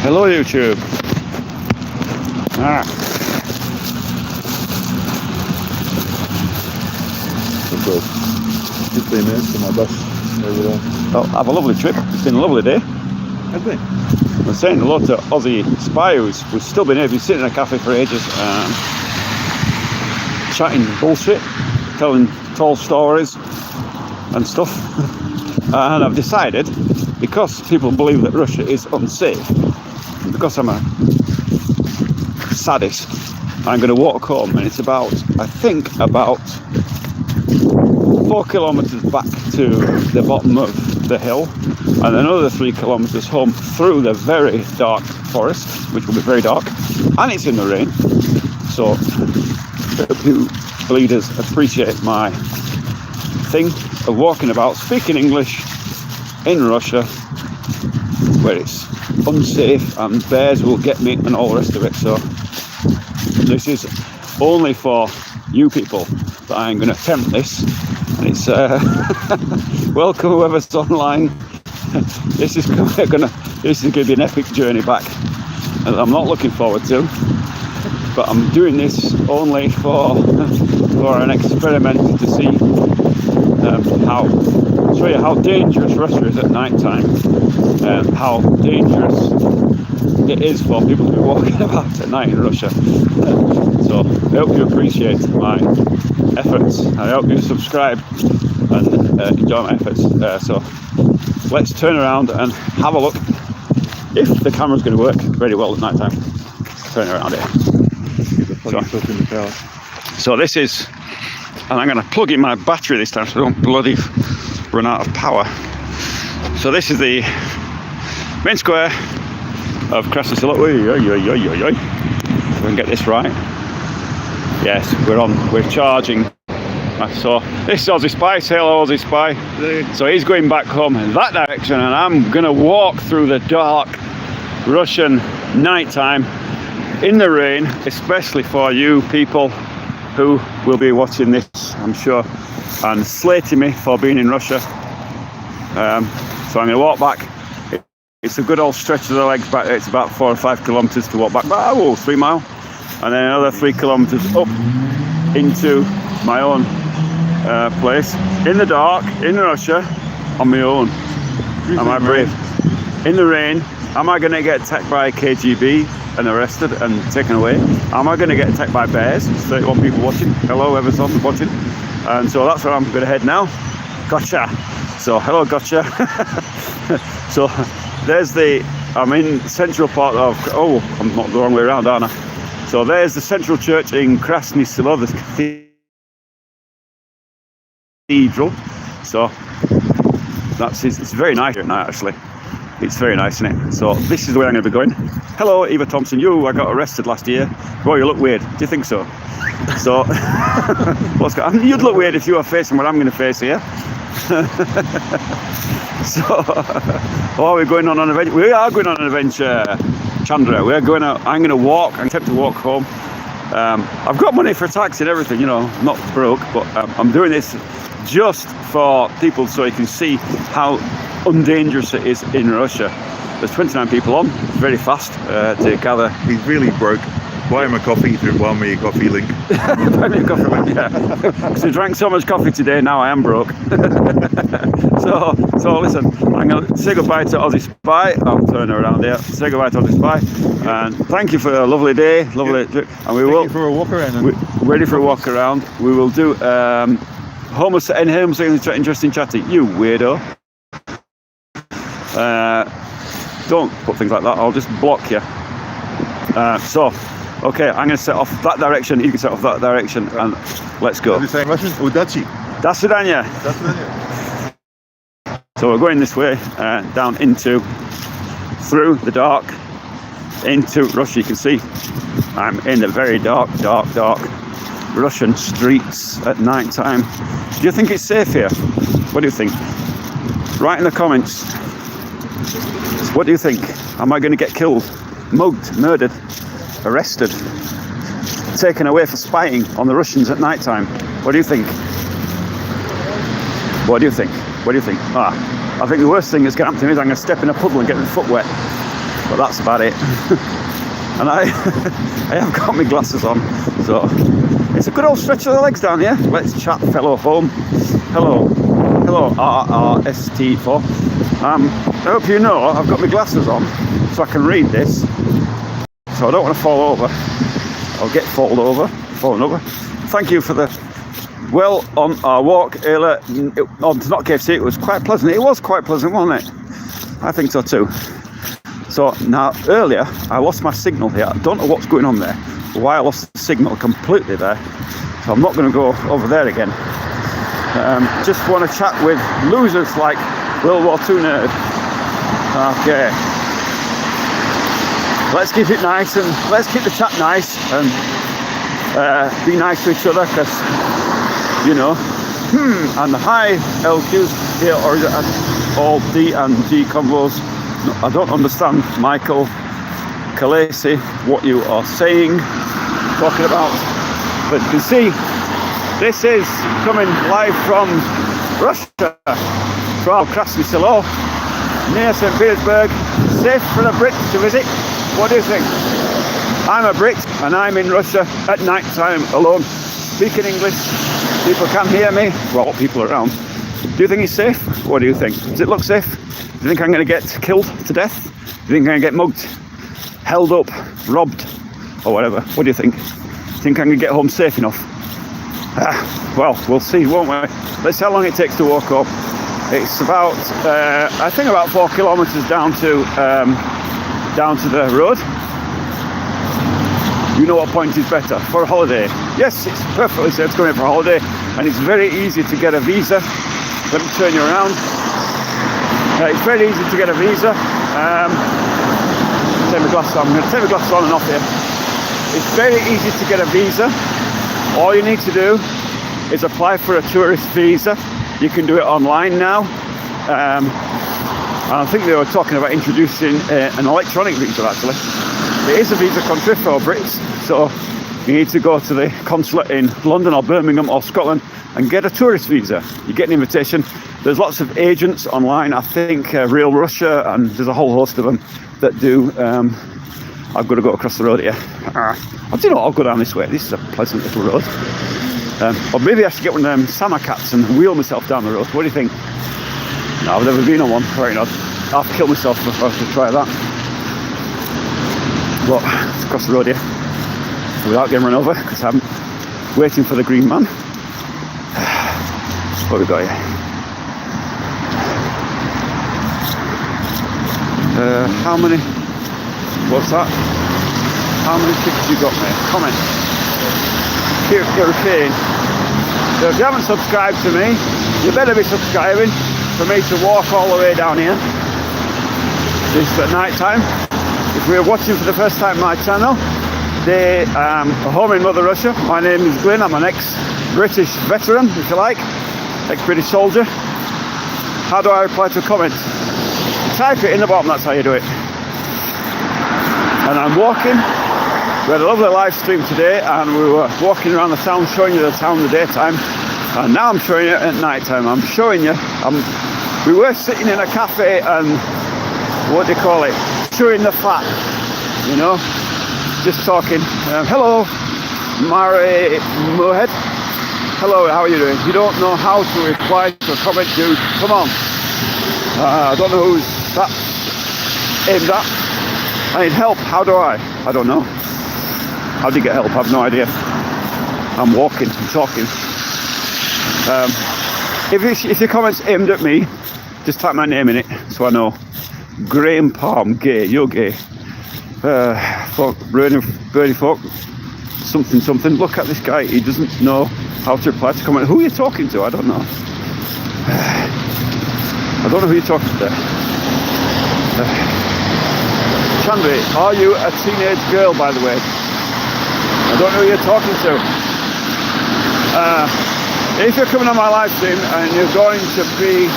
Hello, YouTube. About 15 minutes to my bus over there. Well, have a lovely trip. It's been a lovely day. Has been? I was saying hello to Aussie Spy, who's still been here. He's sitting in a cafe for ages, chatting bullshit, telling tall stories and stuff. And I've decided, because people believe that Russia is unsafe, and because I'm a sadist, I'm going to walk home, and it's about 4 kilometres back to the bottom of the hill, and another 3 kilometres home through the very dark forest, which will be very dark, and it's in the rain. So I hope you leaders appreciate my thing of walking about, speaking English in Russia, where it's unsafe and bears will get me and all the rest of it. So this is only for you people that I'm going to attempt this, and it's welcome whoever's online. This is going to be an epic journey back, and I'm not looking forward to, but I'm doing this only for an experiment to see show you how dangerous Russia is at night time, and how dangerous it is for people to be walking about at night in Russia. So I hope you appreciate my efforts. I hope you subscribe and enjoy my efforts. So let's turn around and have a look if the camera's going to work very well at night time. Turn around here. So this is, and I'm going to plug in my battery this time so I don't bloody run out of power. So this is the main square of Krasny Selo. If we can get this right. Yes, we're charging. So this is Aussie Spy. Say hello, Aussie Spy. So he's going back home in that direction, and I'm going to walk through the dark Russian nighttime in the rain, especially for you people who will be watching this, I'm sure, and slating me for being in Russia. So I'm going to walk back. It's a good old stretch of the legs back. It's about 4 or 5 kilometres to walk back. 3 miles, and then another 3 kilometres up into my own place in the dark in Russia on my own. Am I brave? In the rain. Am I going to get attacked by KGB and arrested and taken away? Am I going to get attacked by bears? 31 people watching. Hello, whoever's on watching. And so that's where I'm going to head now. Gotcha. So hello, gotcha. So there's I'm in central part of, I'm not the wrong way around, aren't I? So there's the central church in Krasny Selo, the cathedral. So it's very nice at night, actually. It's very nice, isn't it? So this is the way I'm going to be going. Hello, Eva Thompson. I got arrested last year. Boy, you look weird. Do you think so? So you'd look weird if you were facing what I'm going to face here. So, are we going on an adventure? We are going on an adventure, Chandra. I'm going to walk. I'm tempted to walk home. I've got money for taxi and everything, I'm not broke, but I'm doing this just for people so you can see how undangerous it is in Russia. There's 29 people on, very fast to gather. He's really broke. Buy him a coffee through Buy Me a Coffee link. Buy me a coffee link, yeah. Because I drank so much coffee today, now I am broke. So listen, I'm going to say goodbye to Aussie Spy. I'll turn around there. Say goodbye to Aussie Spy. And thank you for a lovely day, lovely trip. And we will. Ready for a walk around. Ready for a walk around. We will do interesting chatty. You weirdo. Don't put things like that. I'll just block you. Okay, I'm going to set off that direction. You can set off that direction, and let's go. Are you saying Russian? Udachi. Do swidania. So we're going this way, down through the dark, into Russia. You can see I'm in the very dark Russian streets at night time. Do you think it's safe here? What do you think? Write in the comments. What do you think? Am I going to get killed, mugged, murdered, arrested, taken away for spying on the Russians at night time? What do you think? What do you think? I think the worst thing that's going to happen to me is I'm going to step in a puddle and get my foot wet. but that's about it. And I have got my glasses on, so it's a good old stretch of the legs down here. Let's chat, fellow home. Hello RRST4. I hope you know I've got my glasses on so I can read this, so I don't want to fall over. I'll get fallen over. Thank you for the well on our walk earlier. Not KFC, it was quite pleasant. It was quite pleasant, wasn't it? I think so too. So now, earlier, I lost my signal here. I don't know what's going on there. Why I lost the signal completely there. So I'm not going to go over there again. Just want to chat with losers like World War II nerd. Okay. Let's keep it nice and let's keep the chat nice and be nice to each other, because, you know, and the high LQs here, or is it all D and G combos? I don't understand, Michael Kalesi, what you are saying, talking about. But you can see, this is coming live from Russia, from Krasny Selo, near St. Petersburg. Safe for the Brits to visit. What do you think? I'm a Brit and I'm in Russia at night time alone, speaking English. People can hear me. Well, people around. Do you think it's safe? What do you think? Does it look safe? Do you think I'm going to get killed to death? Do you think I'm going to get mugged, held up, robbed, or whatever? What do you think? Do you think I'm going to get home safe enough? Well, we'll see, won't we? Let's see how long it takes to walk up. It's about, I think about 4 kilometres down to the road. You know what point is better for a holiday? Yes, it's perfectly safe to come here for a holiday, and it's very easy to get a visa. Let me turn you around. It's very easy to get a visa. Take my glasses on. I'm going to take my glasses on and off here. It's very easy to get a visa. All you need to do is apply for a tourist visa. You can do it online now. And I think they were talking about introducing an electronic visa, actually. It is a visa country for Brits, so you need to go to the consulate in London or Birmingham or Scotland and get a tourist visa. You get an invitation. There's lots of agents online, I think Real Russia, and there's a whole host of them that do. I've got to go across the road here. I do know, I'll go down this way. This is a pleasant little road. Or maybe I should get one of them Samarkats and wheel myself down the road. What do you think? No, I've never been on one. Very not. I'll kill myself if I was to try that. But let's cross the road here without getting run over, because I'm waiting for the green man. What have we got here? How many? What's that? How many tickets you got, mate? Comment. Hurricane. So if you haven't subscribed to me, you better be subscribing for me to walk all the way down here. This is at night time. If we're watching for the first time my channel, home in Mother Russia. My name is Glyn. I'm an ex-British veteran, if you like, ex-British soldier. How do I reply to a comment? Type it in the bottom, that's how you do it. And I'm walking. We had a lovely live stream today, and we were walking around the town, showing you the town in the daytime. And now I'm showing you at night time. I'm showing you. We were sitting in a cafe and what do you call it? Chewing the fat, you know, just talking. Hello, Mari Mohed. Hello, how are you doing? You don't know how to reply to a comment, dude. Come on. I don't know who's that aimed at. I need help. How do I? I don't know. How do you get help? I have no idea. I'm walking, I'm talking. If your comment's aimed at me, just type my name in it so I know. Graham Palm, gay, you're gay. Bernie folk, something. Look at this guy, he doesn't know how to reply to comment. Who are you talking to? I don't know. I don't know who you're talking to. Chandri, are you a teenage girl, by the way? I don't know who you're talking to. If you're coming on my live stream and you're going to be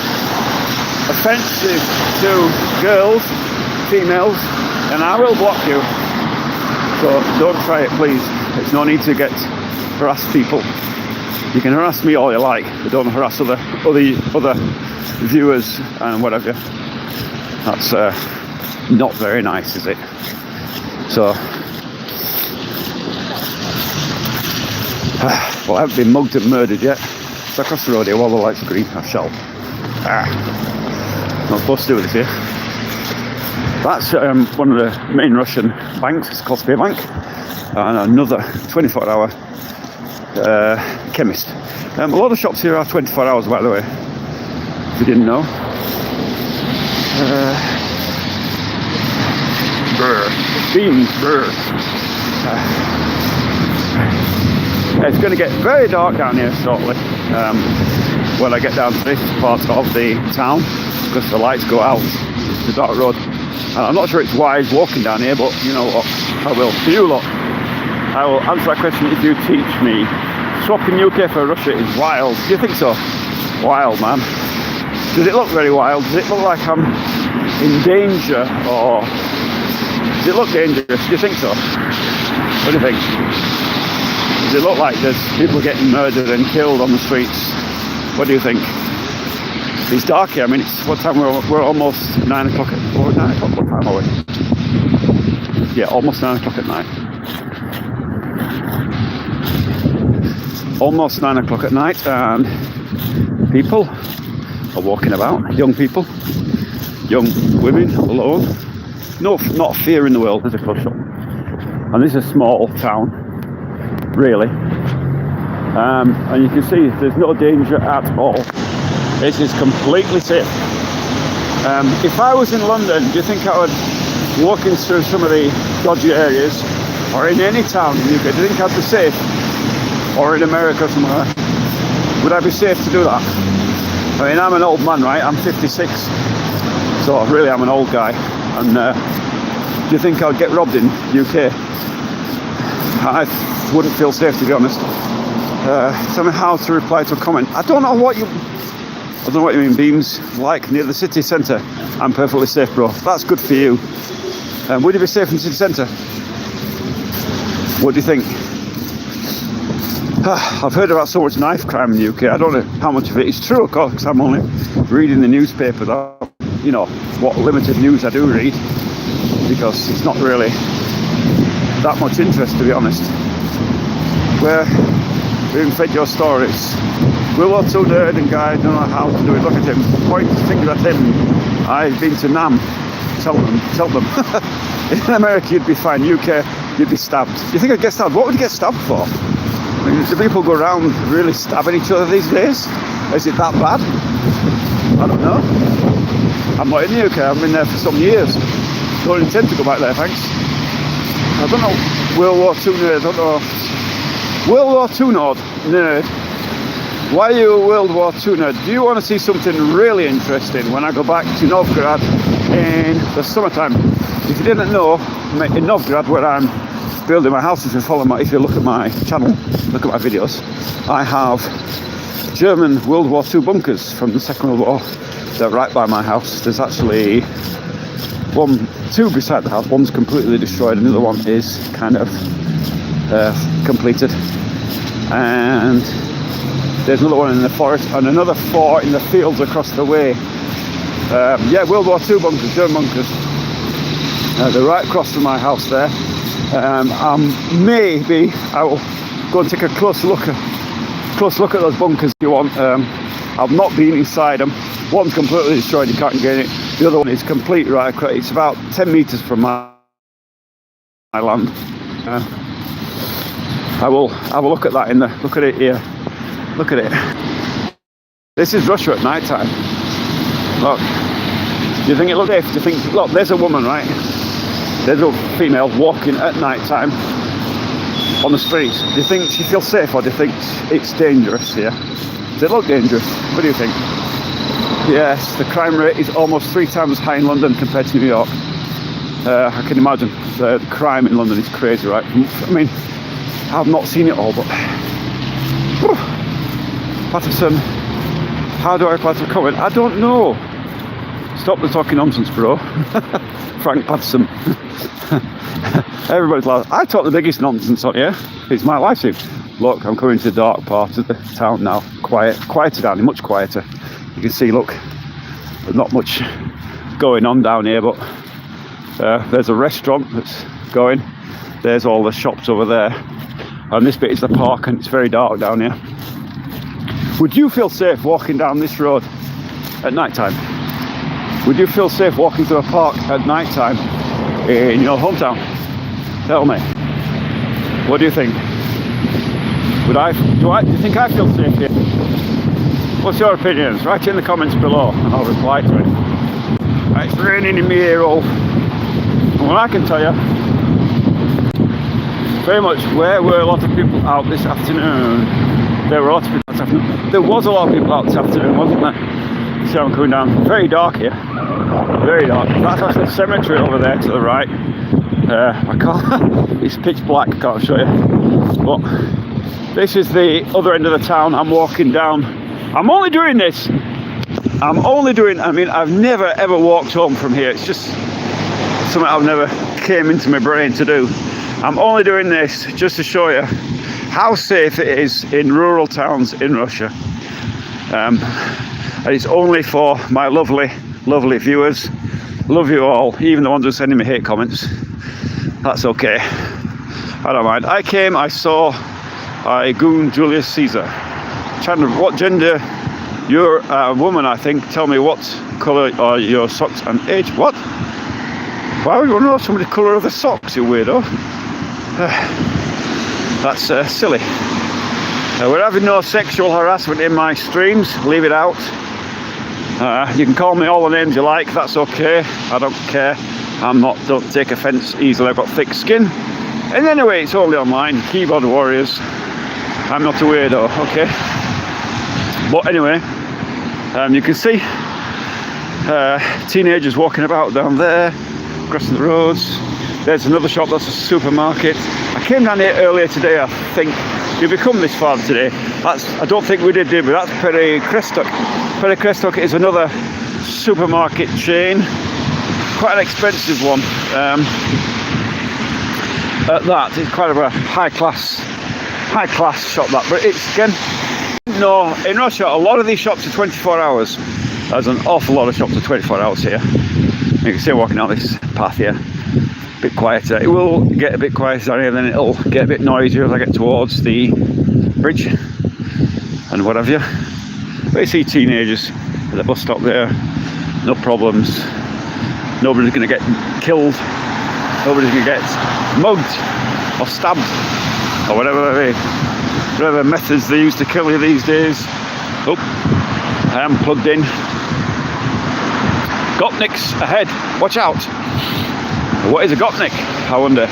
offensive to girls, females, then I will block you. So don't try it, please. There's no need to harass people. You can harass me all you like, but don't harass other viewers and whatever. That's not very nice, is it? So, well, I haven't been mugged and murdered yet. So across the road here while the lights are green, I shall. Not supposed to do this here. That's one of the main Russian banks. It's called Sberbank, and another 24-hour chemist. A lot of shops here are 24 hours, by the way, if you didn't know. Beans. It's going to get very dark down here shortly when I get down to this part of the town, because the lights go out. It's a dark road, and I'm not sure it's wise walking down here, but you know what, I will. For you lot, I will answer that question if you teach me. Swapping UK for Russia is wild. Do you think so? Wild, man. Does it look very wild? Does it look like I'm in danger, or does it look dangerous? Do you think so? What do you think? Does it look like there's people getting murdered and killed on the streets? What do you think? It's dark here. I mean, it's what time? We're almost 9 o'clock. 9 o'clock. What time are we? Yeah, almost 9 o'clock at night. Almost 9 o'clock at night, and people are walking about. Young people, young women alone. No, not a fear in the world. There's a clothes shop, and this is a small town, really. And you can see there's no danger at all. This is completely safe. If I was in London, do you think I would walking through some of the dodgy areas, or in any town in the UK? Do you think I'd be safe? Or in America somewhere? Would I be safe to do that? I mean, I'm an old man, right? I'm 56, so really I'm an old guy. And do you think I'd get robbed in UK? I wouldn't feel safe, to be honest. Tell me how to reply to a comment. I don't know what you mean, Beams. Like near the city centre, I'm perfectly safe, bro. That's good for you. Would you be safe in the city centre? What do you think? I've heard about so much knife crime in the UK. I don't know how much of it is true, of course, because I'm only reading the newspaper. That, you know, what limited news I do read, because it's not really that much interest, to be honest. We're being fed your stories. World War II nerd and guy don't know how to do it. Look at him. Point fingers at him. I've been to Nam. Tell them. In America, you'd be fine. UK, you'd be stabbed. Do you think I'd get stabbed? What would you get stabbed for? I mean, do people go around really stabbing each other these days? Is it that bad? I don't know. I'm not in the UK. I've been there for some years. Don't intend to go back there, thanks. I don't know. World War II nerd. I don't know. World War II nerd. Why are you a World War II nerd? Do you want to see something really interesting when I go back to Novgorod in the summertime? If you didn't know, in Novgorod, where I'm building my house, if you look at my channel, look at my videos, I have German World War II bunkers from the Second World War. They're right by my house. There's actually two beside the house. One's completely destroyed, another one is kind of completed, and there's another one in the forest and another 4 in the fields across the way. Yeah, World War II bunkers, German bunkers. They're right across from my house there. Maybe I will go and take a close look at those bunkers if you want. I've not been inside them. One's completely destroyed, you can't get it. The other one is completely right across. It's about 10 metres from my land. I will have a look at that look at it here. Look at it. This is Russia at night time. Look. Do you think it looks safe? Do you think, look, there's a woman, right? There's a female walking at night time on the streets. Do you think she feels safe, or do you think it's dangerous here? Does it look dangerous? What do you think? Yes, the crime rate is almost 3 times high in London compared to New York. I can imagine the crime in London is crazy, right? I mean, I've not seen it all, but Patterson, how do I reply to a comment? I don't know. Stop the talking nonsense, bro. Frank Patterson. Everybody's like, I talk the biggest nonsense on here. It's my life stream. Look, I'm coming to the dark part of the town now. Quieter down here, much quieter. You can see, look, there's not much going on down here, but There's a restaurant that's going. There's all the shops over there. And this bit is the park, and it's very dark down here. Would you feel safe walking down this road at night time? Would you feel safe walking through a park at night time in your hometown? Tell me. What do you think? Do you think I feel safe here? What's your opinions? Write it in the comments below and I'll reply to it. It's raining in my ear hole. And what I can tell you, very much, where were a lot of people out this afternoon? There were a lot of people out this afternoon. There was a lot of people out this afternoon, wasn't there? See how I'm coming down. Very dark here. Very dark. That's actually the cemetery over there to the right. I can't. It's pitch black. I can't show you. But this is the other end of the town. I'm walking down. I'm only doing this. I mean, I've never ever walked home from here. It's just something I've never came into my brain to do. I'm only doing this just to show you how safe it is in rural towns in Russia. And it's only for my lovely, lovely viewers. Love you all, even the ones who are sending me hate comments. That's okay. I don't mind. I came, I saw Goon Julius Caesar. Chandler, what gender? You're a woman, I think. Tell me what colour are your socks and age. What? Why would you want to know somebody's colour of the socks, you weirdo? That's silly. We're having no sexual harassment in my streams. Leave it out. You can call me all the names you like. That's okay. I don't care. Don't take offence easily. I've got thick skin. And anyway, it's only online. Keyboard warriors. I'm not a weirdo, okay? But anyway, you can see teenagers walking about down there, crossing the roads. There's another shop, that's a supermarket. I came down here earlier today, I think. You've come this far today. I don't think we did, but that's Perekrestok. Perekrestok is another supermarket chain. Quite an expensive one. At that, it's quite a high class shop that. But it's again, no, in Russia, a lot of these shops are 24 hours. There's an awful lot of shops are 24 hours here. You can see walking down this path here. A bit quieter. It will get a bit quieter down here, then it'll get a bit noisier as I get towards the bridge and what have you. But you see teenagers at the bus stop there, no problems. Nobody's going to get killed. Nobody's going to get mugged or stabbed or whatever methods they use to kill you these days. Oh, I am plugged in. Gopniks ahead. Watch out. What is a Gopnik? I wonder.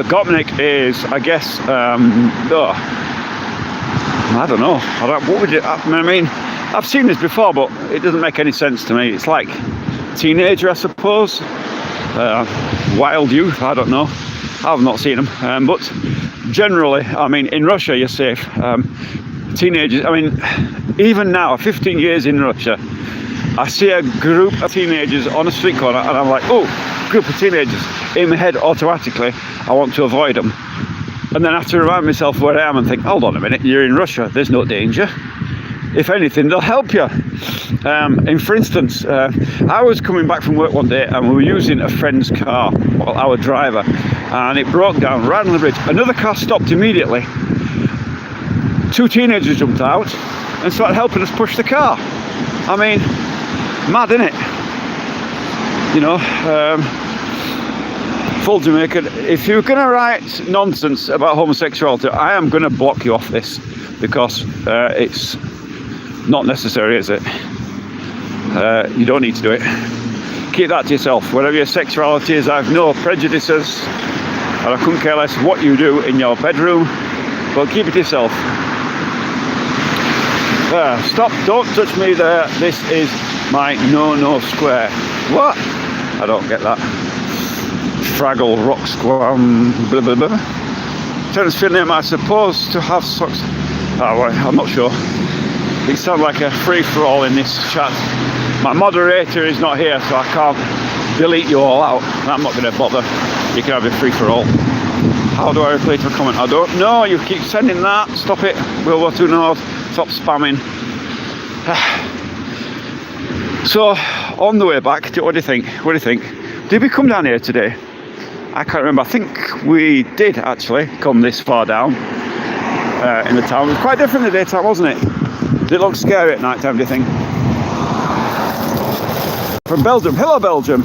Gopnik is, I guess, I don't know. What would you? I mean, I've seen this before, but it doesn't make any sense to me. It's like teenager, I suppose. Wild youth. I don't know. I've not seen them, but generally, I mean, in Russia, you're safe. Teenagers. I mean, even now, 15 years in Russia, I see a group of teenagers on a street corner, and I'm like, oh. Group of teenagers. In my head, automatically, I want to avoid them. And then I have to remind myself where I am and think, hold on a minute, you're in Russia, there's no danger. If anything, they'll help you. For instance, I was coming back from work one day and we were using a friend's car, well, our driver, and it broke down right on the bridge. Another car stopped immediately. Two teenagers jumped out and started helping us push the car. I mean, mad, innit? You know, full Jamaican. If you're going to write nonsense about homosexuality, I am going to block you off this because it's not necessary, is it? You don't need to do it. Keep that to yourself. Whatever your sexuality is, I have no prejudices, and I couldn't care less what you do in your bedroom, but keep it to yourself. Stop, don't touch me there. This is my no square. What? I don't get that. Fraggle rock squam blah blah blah. Terence Finley, am I supposed to have socks? Oh, well, I'm not sure. It sounds like a free-for-all in this chat. My moderator is not here, so I can't delete you all out. I'm not going to bother. You can have a free-for-all. How do I reply to a comment? I don't know. You keep sending that. Stop it. World War II North. Stop spamming. So, on the way back, what do you think? What do you think? Did we come down here today? I can't remember. I think we did actually come this far down in the town. It was quite different in the daytime, wasn't it? Did it look scary at night time, do you think? From Belgium. Hello, Belgium.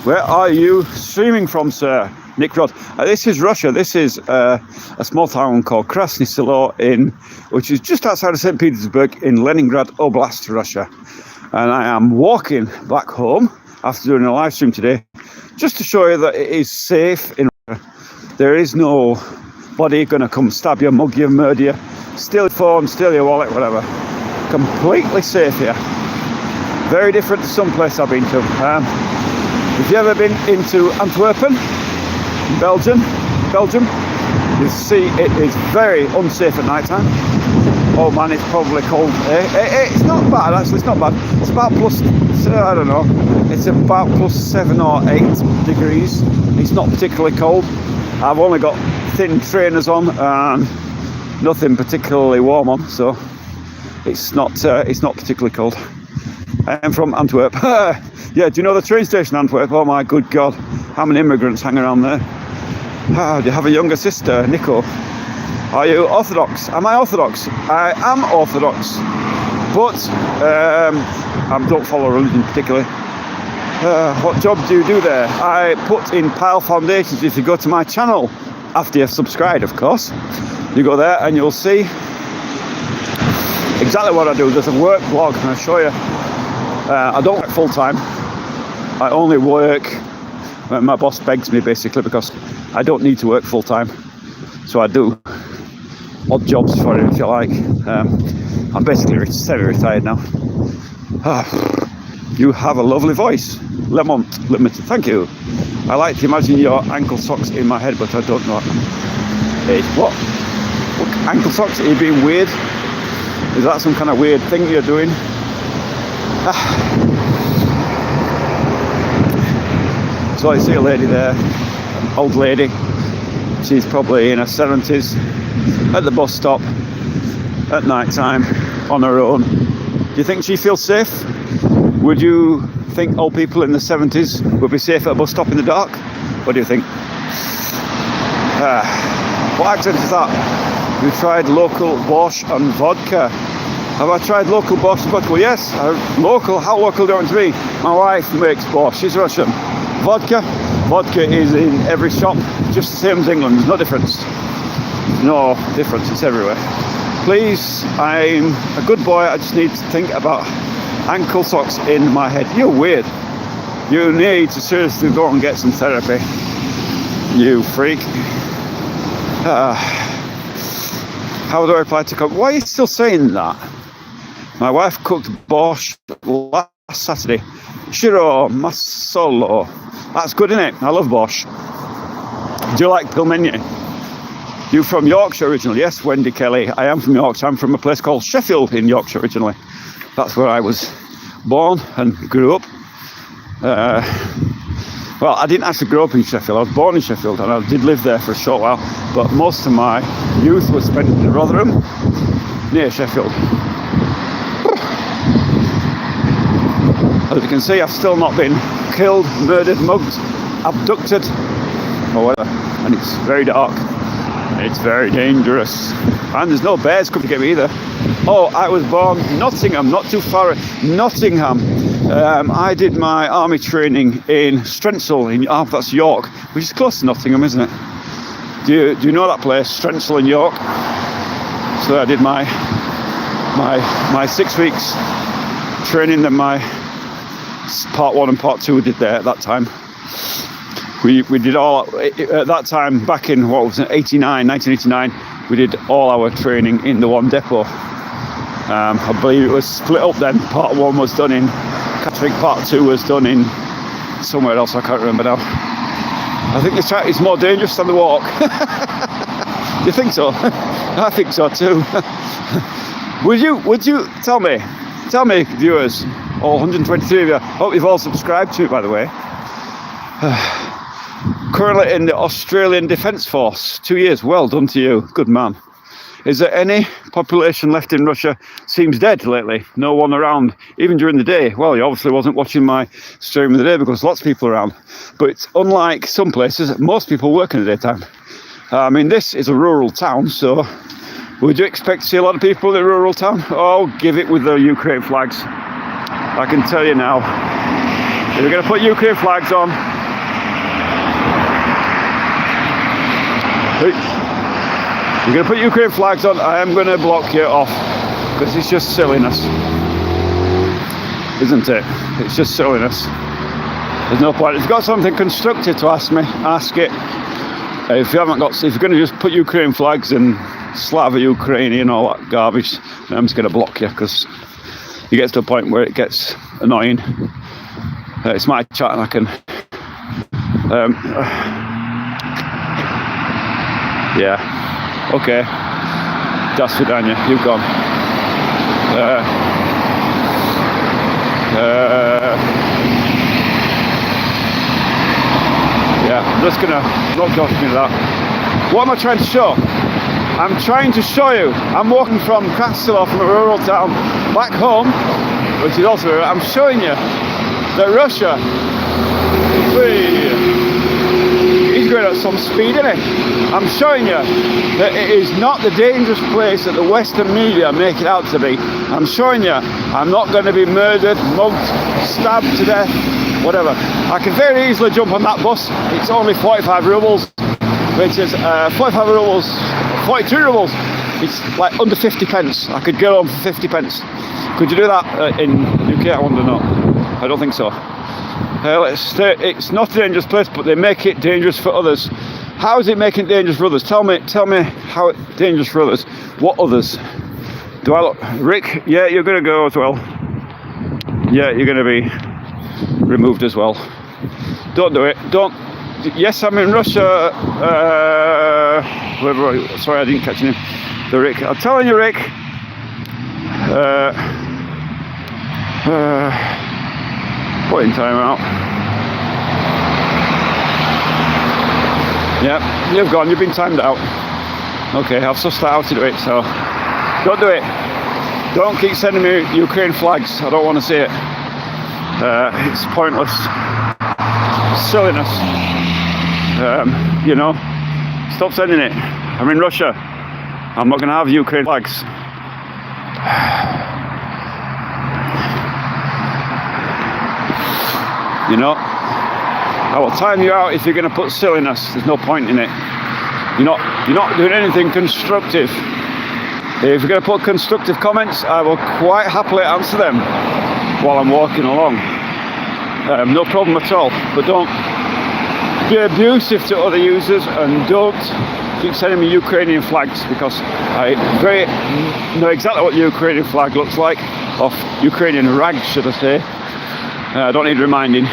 Where are you streaming from, sir? Nick Rod. This is Russia. This is a small town called Krasny Selo, which is just outside of St. Petersburg in Leningrad Oblast, Russia. And I am walking back home after doing a live stream today, just to show you that it is safe in Russia. There is nobody going to come stab you, mug you, murder you, steal your phone, steal your wallet, whatever. Completely safe here. Very different to some place I've been to. If you've ever been into Antwerpen, Belgium, you see it is very unsafe at night time. Oh man, it's probably cold. It's not bad, actually, it's not bad. It's about plus, I don't know, it's about plus 7 or 8 degrees. It's not particularly cold. I've only got thin trainers on and nothing particularly warm on, so it's not particularly cold. I am from Antwerp. Yeah, do you know the train station Antwerp? Oh my good God, how many immigrants hang around there? Do you have a younger sister, Nico? Are you Orthodox? Am I Orthodox? I am Orthodox, but I don't follow religion particularly. What job do you do there? I put in pile foundations. If you go to my channel, after you've subscribed, of course, you go there and you'll see exactly what I do. There's a work blog, and I'll show you. I don't work full time. I only work when my boss begs me, basically, because I don't need to work full time. So I do odd jobs for him, if you like. I'm basically semi-retired now. You have a lovely voice. Lemont Limited, thank you. I like to imagine your ankle socks in my head, but I don't know. Hey, what? Ankle socks? Are you being weird? Is that some kind of weird thing you're doing? So I see a lady there, an old lady. She's probably in her 70s, at the bus stop at night time on her own. Do you think she feels safe? Would you think old people in the 70s would be safe at a bus stop in the dark? What do you think? What accent is that? You tried local Borscht and vodka. Have I tried local Borscht and vodka? Well, yes. Local? How local do you want to be? My wife makes Borscht. She's Russian. Vodka is in every shop, just the same as England. There's no difference. No difference. It's everywhere. Please, I'm a good boy. I just need to think about ankle socks in my head. You're weird. You need to seriously go and get some therapy. You freak. How do I reply to comment? Why are you still saying that? My wife cooked borscht last Saturday. Shiro Masolo. That's good, isn't it? I love borscht. Do you like pilmeni? You from Yorkshire originally? Yes, Wendy Kelly. I am from Yorkshire. I'm from a place called Sheffield in Yorkshire originally. That's where I was born and grew up. Well, I didn't actually grow up in Sheffield. I was born in Sheffield and I did live there for a short while. But most of my youth was spent in Rotherham, near Sheffield. As you can see, I've still not been killed, murdered, mugged, abducted, or whatever. And it's very dark. It's very dangerous. And there's no bears coming to get me either. Oh, I was born in Nottingham, not too far. Nottingham. I did my army training in Strensall, that's York, which is close to Nottingham, isn't it? Do you know that place, Strensall in York? So I did my 6 weeks training, that my part 1 and part 2 we did there at that time. We did all, at that time, back in, 1989, we did all our training in the one depot. I believe it was split up then. Part 1 was done in Catterick, part 2 was done in somewhere else, I can't remember now. I think the track is more dangerous than the walk. Do you think so? I think so too. Would you tell me, viewers, all 123 of you, hope you've all subscribed to it, by the way. Currently in the Australian Defence Force, 2 years, well done to you, good man. Is there any population left in Russia? Seems dead lately. No one around, even during the day. Well, you obviously wasn't watching my stream in the day because lots of people around. But it's unlike some places, most people work in the daytime. I mean, this is a rural town, so would you expect to see a lot of people in a rural town? Oh, give it with the Ukraine flags. I can tell you now. If you're going to put Ukraine flags on, you're going to put Ukraine flags on, I am going to block you off, because it's just silliness, isn't it? It's just silliness. There's no point. If you've got something constructive to ask me, ask it. If you're going to just put Ukraine flags and Slava Ukrainian, all that garbage, then I'm just going to block you, because it gets to a point where it gets annoying. It's my chat and I can yeah, okay, das vidanya, you've gone. Yeah, I'm just gonna not talking to that. What am I trying to show? I'm trying to show you, I'm walking from Krasnodar, from a rural town, back home, which is also, I'm showing you that Russia, he's going at some speed, isn't he? I'm showing you that it is not the dangerous place that the Western media make it out to be. I'm showing you I'm not going to be murdered, mugged, stabbed to death, whatever. I can very easily jump on that bus. It's only 45 rubles, which is 45 rubles, 42 rubles. It's like under 50 pence. I could get on for 50 pence. Could you do that in UK? I wonder not. I don't think so. It's not a dangerous place, but they make it dangerous for others. How is it making it dangerous for others? Tell me how it's dangerous for others. What others? Do I look? Rick, yeah, you're going to go as well. Yeah, you're going to be removed as well. Don't do it. Don't. Yes, I'm in Russia. Sorry, I didn't catch your name. The Rick. I'm telling you, Rick. Putting time out. Yeah, you've gone. You've been timed out. Okay, I've sussed that out to do it. So don't do it. Don't keep sending me Ukraine flags. I don't want to see it. It's pointless. Silliness. You know, stop sending it. I'm in Russia. I'm not going to have Ukraine flags. You know, I will time you out if you're going to put silliness. There's no point in it. You're not doing anything constructive. If you're going to put constructive comments, I will quite happily answer them while I'm walking along. No problem at all. But don't be abusive to other users, and don't keep sending me Ukrainian flags, because I know exactly what the Ukrainian flag looks like, of Ukrainian rags, should I say. I don't need reminding.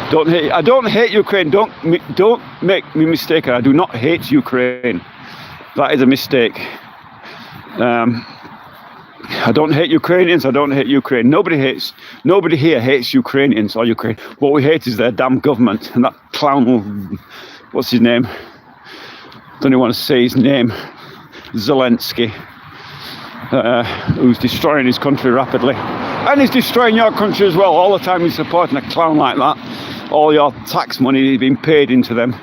I don't hate Ukraine. Don't make me mistaken. I do not hate Ukraine. That is a mistake. I don't hate Ukrainians. I don't hate Ukraine. Nobody here hates Ukrainians or Ukraine. What we hate is their damn government and that clown. What's his name? Don't even want to say his name. Zelensky. Who's destroying his country rapidly, and he's destroying your country as well. All the time he's supporting a clown like that. All your tax money is being paid into them.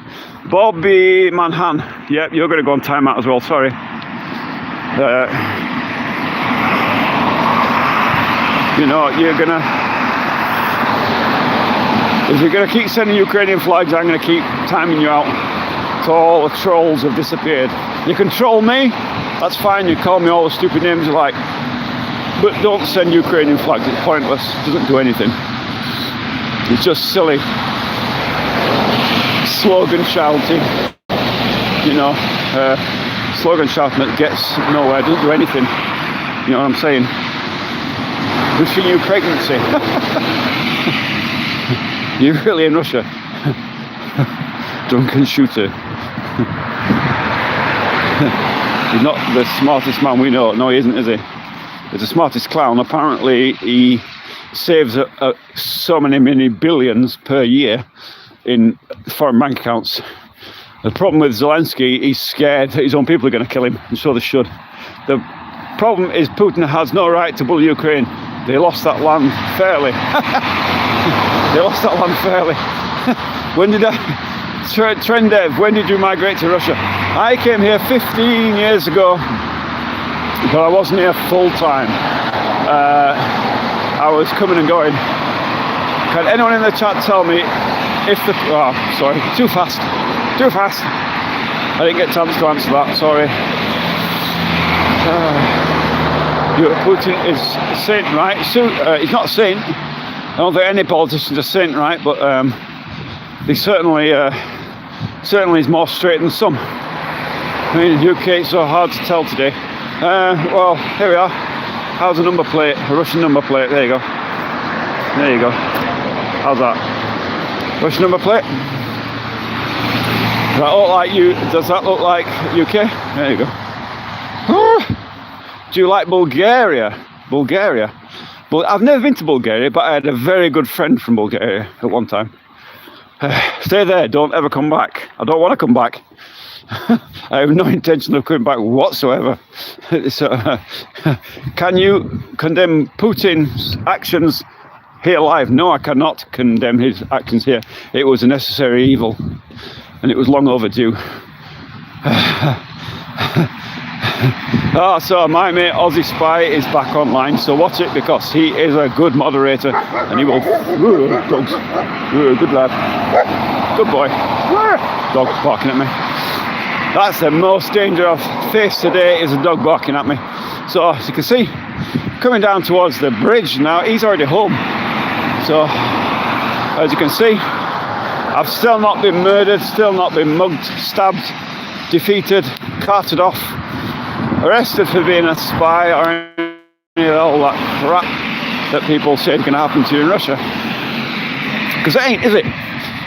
Bobby Manhan, yep, you're going to go on timeout as well. Sorry. You know, if you're gonna keep sending Ukrainian flags, I'm gonna keep timing you out till all the trolls have disappeared. You can troll me. That's fine, you call me all the stupid names you like, but don't send Ukrainian flags. It's pointless, it doesn't do anything. It's just silly slogan shouting, you know, slogan shouting that gets nowhere, doesn't do anything. You know what I'm saying? Wishing you pregnancy. You're really in Russia. Drunken shooter. He's not the smartest man we know. No, he isn't, is he? He's the smartest clown. Apparently, he saves so many billions per year in foreign bank accounts. The problem with Zelensky, he's scared that his own people are going to kill him, and so they should. The problem is Putin has no right to bully Ukraine. They lost that land fairly. They lost that land fairly. When did Trendev, when did you migrate to Russia? I came here 15 years ago, but I wasn't here full time. I was coming and going. Can anyone in the chat tell me if the... Oh, sorry, too fast. Too fast. I didn't get a chance to answer that, sorry. Putin is a saint, right? He's not a saint. I don't think any politician's a saint, right? But he certainly is more straight than some. I mean, in the UK it's so hard to tell today. Well, here we are. How's a number plate? A Russian number plate. There you go. There you go. How's that? Russian number plate. Does that look like you? Does that look like UK? There you go. Do you like Bulgaria? Bulgaria. Well, I've never been to Bulgaria, but I had a very good friend from Bulgaria at one time. Stay there. Don't ever come back. I don't want to come back. I have no intention of coming back whatsoever. So, can you condemn Putin's actions here live? No, I cannot condemn his actions here. It was a necessary evil, and it was long overdue. So my mate Aussie Spy is back online, so watch it because he is a good moderator and he will... dogs. Good lad. Good boy. Dog barking at me. That's the most danger I've faced today, is a dog barking at me. So as you can see, coming down towards the bridge now, he's already home. So as you can see, I've still not been murdered, still not been mugged, stabbed, defeated, carted off, arrested for being a spy or any of all that crap that people say is going to happen to you in Russia. Because it ain't, is it?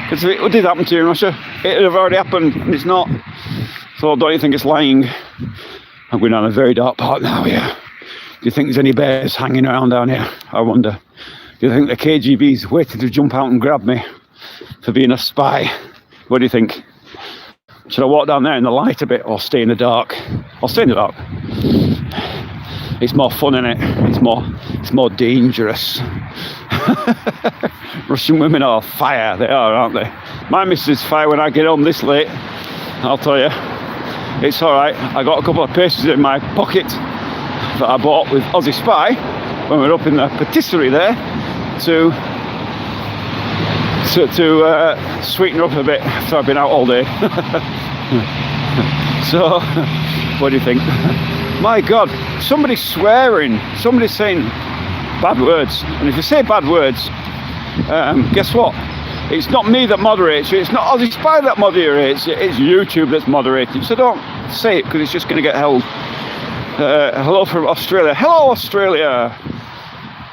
Because if it did happen to you in Russia, it would have already happened, and it's not. So don't you think it's lying? I'm going down a very dark part now here. Do you think there's any bears hanging around down here? I wonder. Do you think the KGB's waiting to jump out and grab me for being a spy? What do you think? Should I walk down there in the light a bit, or stay in the dark? I'll stay in the dark. It's more fun, innit? It's more dangerous. Russian women are fire. They are, aren't they? My missus is fire when I get home this late. I'll tell you. It's all right. I got a couple of pasties in my pocket that I bought with Aussie Spy when we were up in the patisserie there to sweeten her up a bit after I've been out all day. So, what do you think? My God, somebody's swearing, somebody's saying bad words. And if you say bad words, guess what? It's not me that moderates you, it's not Aussie Spy that moderates it, it's YouTube that's moderating. So don't say it, because it's just going to get held. Hello from Australia. Hello, Australia.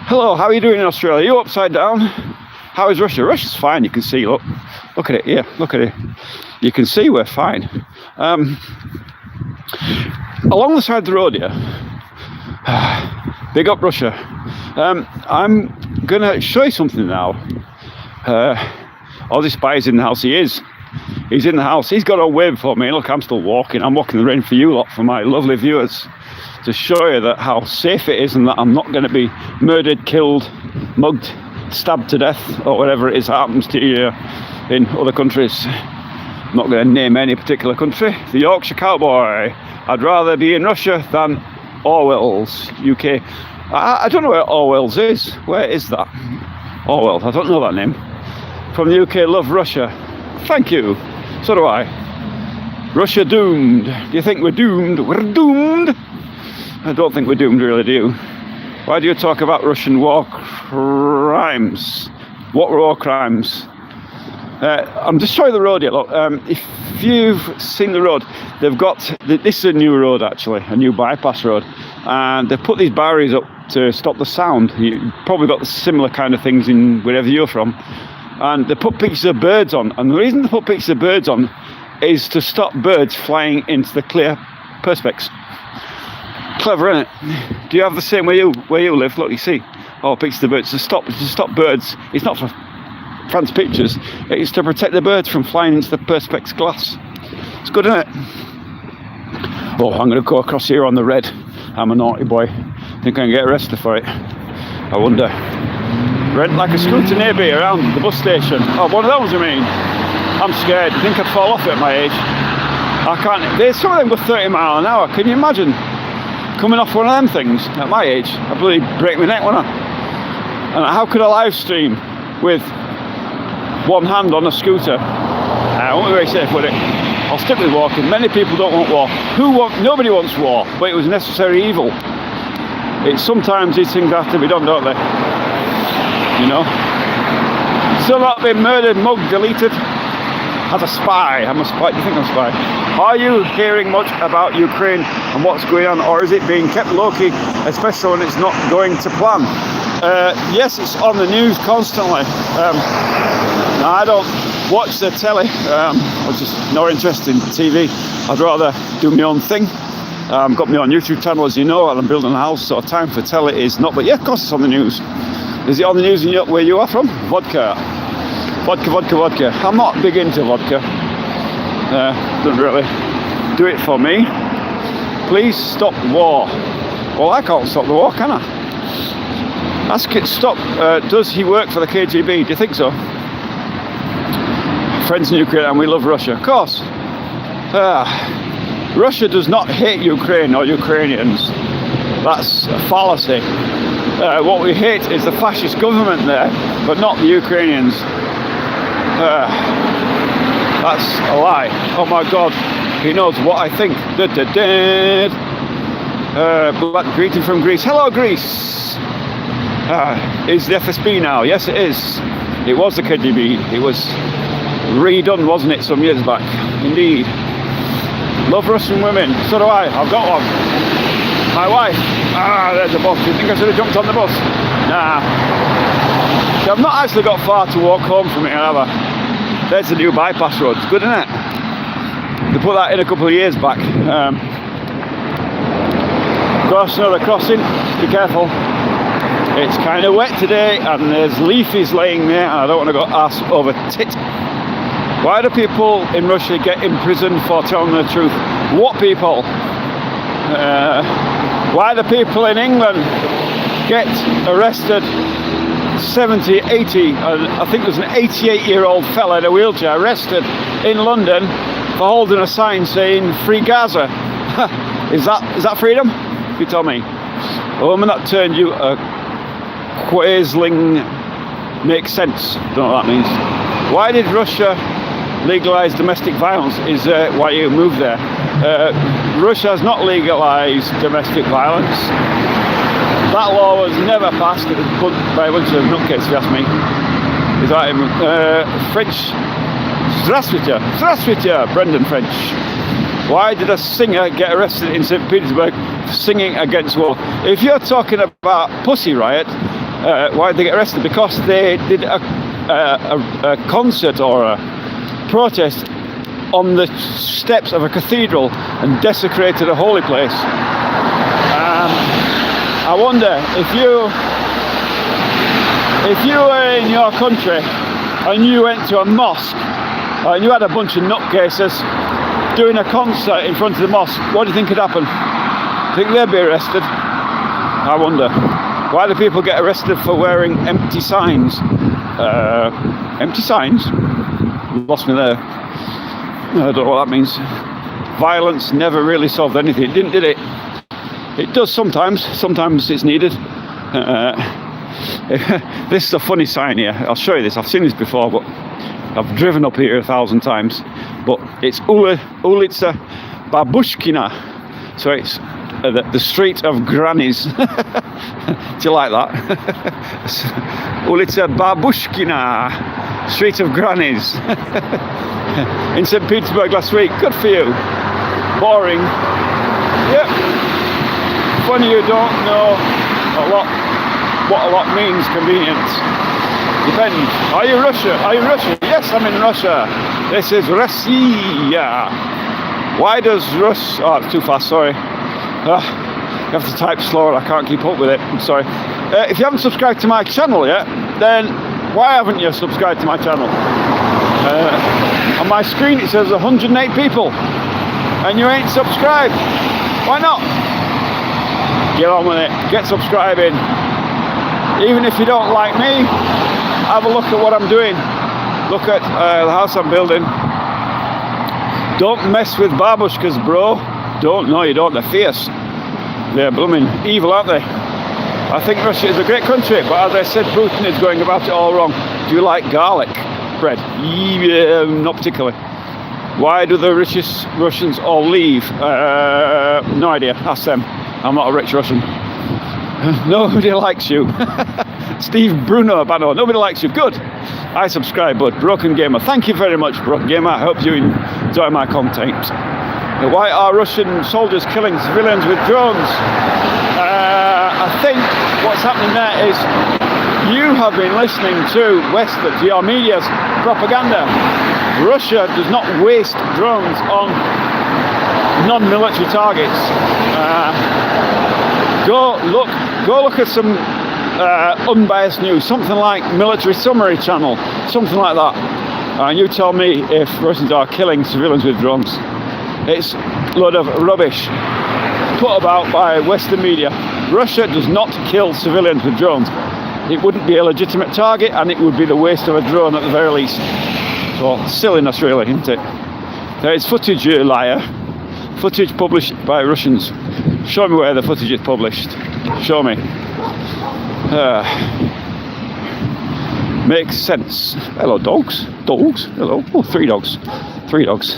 Hello, how are you doing in Australia? Are you upside down? How is Russia? Russia's fine, you can see, look at it, yeah, look at it. You can see we're fine. Along the side of the road here, big up Russia. I'm going to show you something now. Aussie Spy's in the house, he's in the house, he's got a wave for me. Look, I'm still walking, I'm walking the rain for you lot, for my lovely viewers, to show you that how safe it is and that I'm not going to be murdered, killed, mugged, stabbed to death, or whatever it is that happens to you in other countries. I'm not going to name any particular country. The Yorkshire Cowboy. I'd rather be in Russia than Orwell's UK. I don't know where Orwell's is. Where is that? Orwell, I don't know that name. From the UK, love Russia. Thank you. So do I. Russia doomed. Do you think we're doomed? We're doomed. I don't think we're doomed, really, do you? Why do you talk about Russian war crimes? What war crimes? I'm just showing the road here. Look, if you've seen the road, they've got this is a new road, actually, a new bypass road, and they've put these barriers up to stop the sound. You probably got the similar kind of things in wherever you're from, and they put pictures of birds on. And the reason they put pictures of birds on is to stop birds flying into the clear perspex. Clever, isn't it? Do you have the same where you live? Look, you see, oh, pictures of birds to stop birds. It's not for France pictures. It's to protect the birds from flying into the perspex glass. It's good, isn't it? Oh, I'm going to go across here on the red. I'm a naughty boy. Think I can get arrested for it? I wonder. Rent like a scooter nearby around the bus station. Oh, one of those, I mean. I'm scared. I think I'd fall off it at my age. I can't. There's some of them go 30 miles an hour. Can you imagine coming off one of them things at my age? I'd bloody break my neck, wouldn't I? And how could I live stream with one hand on a scooter? I won't be very safe with it. I'll stick with walking. Many people don't want war. Nobody wants war, but it was necessary evil. Sometimes these things have to be done, don't they? You know? Still not been murdered, mugged, deleted. As a spy. I'm a spy. Do you think I'm a spy? Are you hearing much about Ukraine and what's going on, or is it being kept low-key, especially when it's not going to plan? Yes, it's on the news constantly. I don't watch the telly. I'm just not interested in TV. I'd rather do my own thing. Got my own YouTube channel, as you know, and I'm building a house, so time for telly is not. But yeah, of course it's on the news. Is it on the news where you are from? Vodka. I'm not big into vodka. Doesn't really do it for me. Please stop war. Well, I can't stop the war, can I? Ask it, stop. Does he work for the KGB? Do you think so? Friends in Ukraine, and we love Russia. Of course. Russia does not hate Ukraine or Ukrainians. That's a fallacy. What we hate is the fascist government there, but not the Ukrainians. That's a lie. Oh my God, he knows what I think. Black greeting from Greece. Hello, Greece. Is the FSB now? Yes, it is. It was the KGB. It was redone, wasn't it, some years back? Indeed. Love Russian women. So do I. I've got one. My wife. There's the bus. Do you think I should have jumped on the bus? Nah. See, I've not actually got far to walk home from it, have I? There's the new bypass road. It's good, isn't it? They put that in a couple of years back. Cross another crossing. Be careful. It's kind of wet today, and there's leafies laying there, and I don't want to go ass over tit. Why do people in Russia get imprisoned for telling the truth? What people? Why do people in England get arrested 70, 80, I think there's an 88-year-old fella in a wheelchair arrested in London for holding a sign saying "Free Gaza"? Is that freedom? You tell me. A woman that turned you a quasling makes sense. Don't know what that means. Why did Russia legalize domestic violence? Is why you moved there. Russia has not legalized domestic violence. That law was never passed. It was put by a bunch of nutcase, if you ask me. Is that him? French. Здравствуйте, Brendan French. Why did a singer get arrested in St. Petersburg for singing against war? If you're talking about Pussy Riot, why did they get arrested? Because they did a concert or a protest on the steps of a cathedral and desecrated a holy place. I wonder if you were in your country and you went to a mosque and you had a bunch of nutcases doing a concert in front of the mosque, what do you think would happen? Think they'd be arrested? I wonder. Why do people get arrested for wearing empty signs? Empty signs? Lost me there. I don't know what that means. Violence never really solved anything, did it? It does sometimes. Sometimes it's needed. This is a funny sign here. I'll show you this. I've seen this before, but I've driven up here 1,000 times. But it's Ulitsa Babushkina. So it's the street of grannies. Do you like that? Ulitsa Babushkina, street of grannies. In St. Petersburg last week. Good for you. Boring. Yep. Funny you don't know what a lot means. Convenient. Depends. Are you Russia? Yes, I'm in Russia. This is Russia. Why does Russia... Oh, it's too fast, sorry. You have to type slower, I can't keep up with it. I'm sorry. If you haven't subscribed to my channel yet, then why haven't you subscribed to my channel? On my screen it says 108 people, and you ain't subscribed. Why not? Get on with it. Get subscribing. Even if you don't like me, have a look at what I'm doing. Look at the house I'm building. Don't mess with babushkas, bro. Don't. No, you don't. They're fierce. They're blooming evil, aren't they? I think Russia is a great country, but as I said, Putin is going about it all wrong. Do you like garlic bread? Yeah, not particularly. Why do the richest Russians all leave? No idea. Ask them. I'm not a rich Russian. Nobody likes you. Steve Bruno Bano. Nobody likes you. Good. I subscribe, bud. Broken Gamer. Thank you very much, Broken Gamer. I hope you enjoy my content. Why are Russian soldiers killing civilians with drones? I think what's happening there is you have been listening to your media's propaganda. Russia does not waste drones on non-military targets. Go look at some unbiased news, something like Military Summary Channel, something like that, and you tell me if Russians are killing civilians with drones. It's a load of rubbish put about by Western media. Russia does not kill civilians with drones. It wouldn't be a legitimate target, and it would be the waste of a drone at the very least. So silliness, really, isn't it? There is footage, you liar. Footage published by Russians. Show me where the footage is published. Show me. Makes sense. Hello, dogs. Dogs. Hello. Oh, 3 dogs. 3 dogs.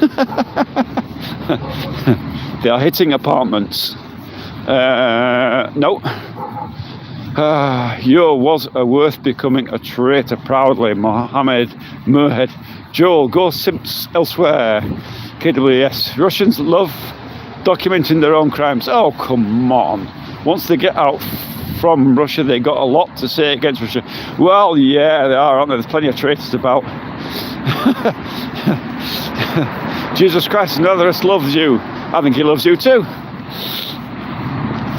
They are hitting apartments. No. Was worth becoming a traitor proudly. Mohammed Murhed. Joel, go simps elsewhere. KWS. Russians love documenting their own crimes. Oh, come on. Once they get out from Russia, they got a lot to say against Russia. Well, yeah, they are, aren't they? There's plenty of traitors about. Jesus Christ, another us loves you. I think he loves you too.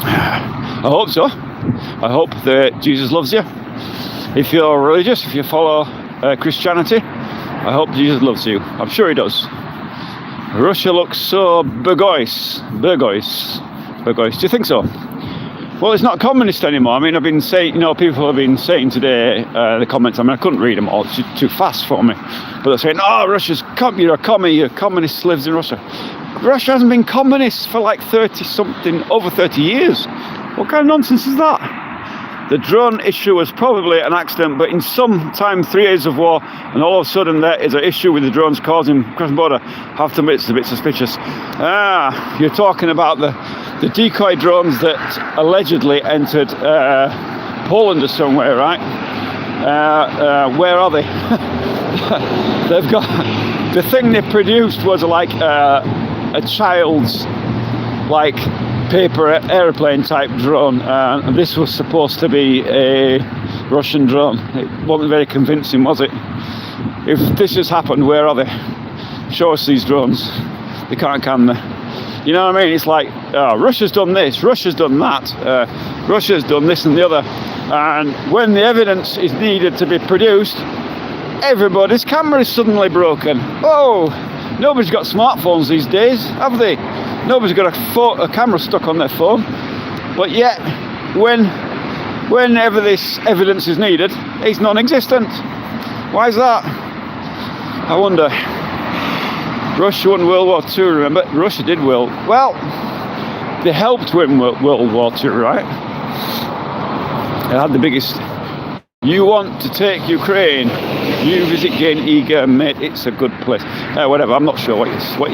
I hope so. I hope that Jesus loves you. If you're religious, if you follow Christianity, I hope Jesus loves you. I'm sure he does. Russia looks so burgoyce. Burgoyce. Do you think so? Well, it's not communist anymore. I mean, I've been saying, people have been saying today, the comments, I mean, I couldn't read them all, it's too fast for me. But they're saying, Russia's you're a commie, you're communist, lives in Russia. Russia hasn't been communist for like over 30 years. What kind of nonsense is that? The drone issue was probably an accident, but in some time, 3 years of war, and all of a sudden there is an issue with the drones causing crossing border. I have to admit, it's a bit suspicious. You're talking about the decoy drones that allegedly entered Poland or somewhere, right? Where are they? They've got the thing they produced was like a child's paper airplane type drone, and this was supposed to be a Russian drone. It wasn't very convincing, was it? If this has happened, where are they? Show us these drones. They can't, can they? You know what I mean? It's like, Russia's done this, Russia's done that, Russia's done this and the other, and when the evidence is needed to be produced, everybody's camera is suddenly broken. Oh, nobody's got smartphones these days, have they? Nobody's got a camera stuck on their phone. But yet, whenever this evidence is needed, it's non-existent. Why is that? I wonder. Russia won World War II, remember? Russia did well. Well, they helped win World War II, right? They had the biggest. You want to take Ukraine? You visit Gain Eager, mate. It's a good place. Whatever. I'm not sure what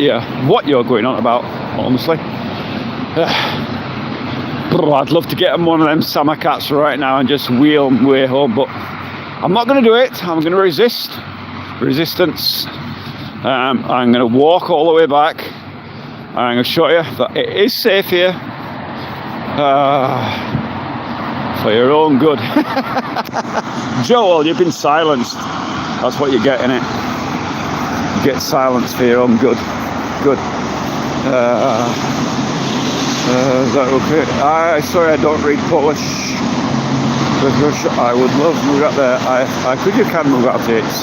you're going on about, honestly. I'd love to get on one of them Samakats right now and just wheel my way home, but I'm not going to do it. I'm going to resist. Resistance. I'm going to walk all the way back. I'm going to show you that it is safe here. For your own good. Joel, you've been silenced. That's what you get, innit? You get silenced for your own good. Good. Is that okay? Sorry, I don't read Polish. With Russia, I would love to move out there. You can move out there. It's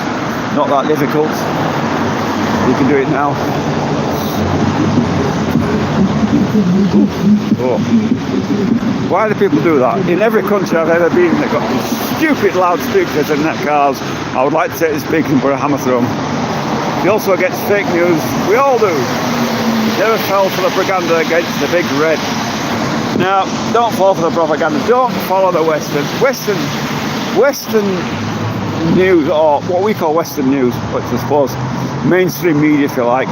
not that difficult. You can do it now. Oh. Why do people do that? In every country I've ever been, they've got these stupid loudspeakers in their cars. I would like to take the speakers and put a hammer through them. He also gets fake news. We all do. Never fell for the propaganda against the big red. Now, don't fall for the propaganda. Don't follow the Western news, or what we call Western news, which I suppose mainstream media, if you like,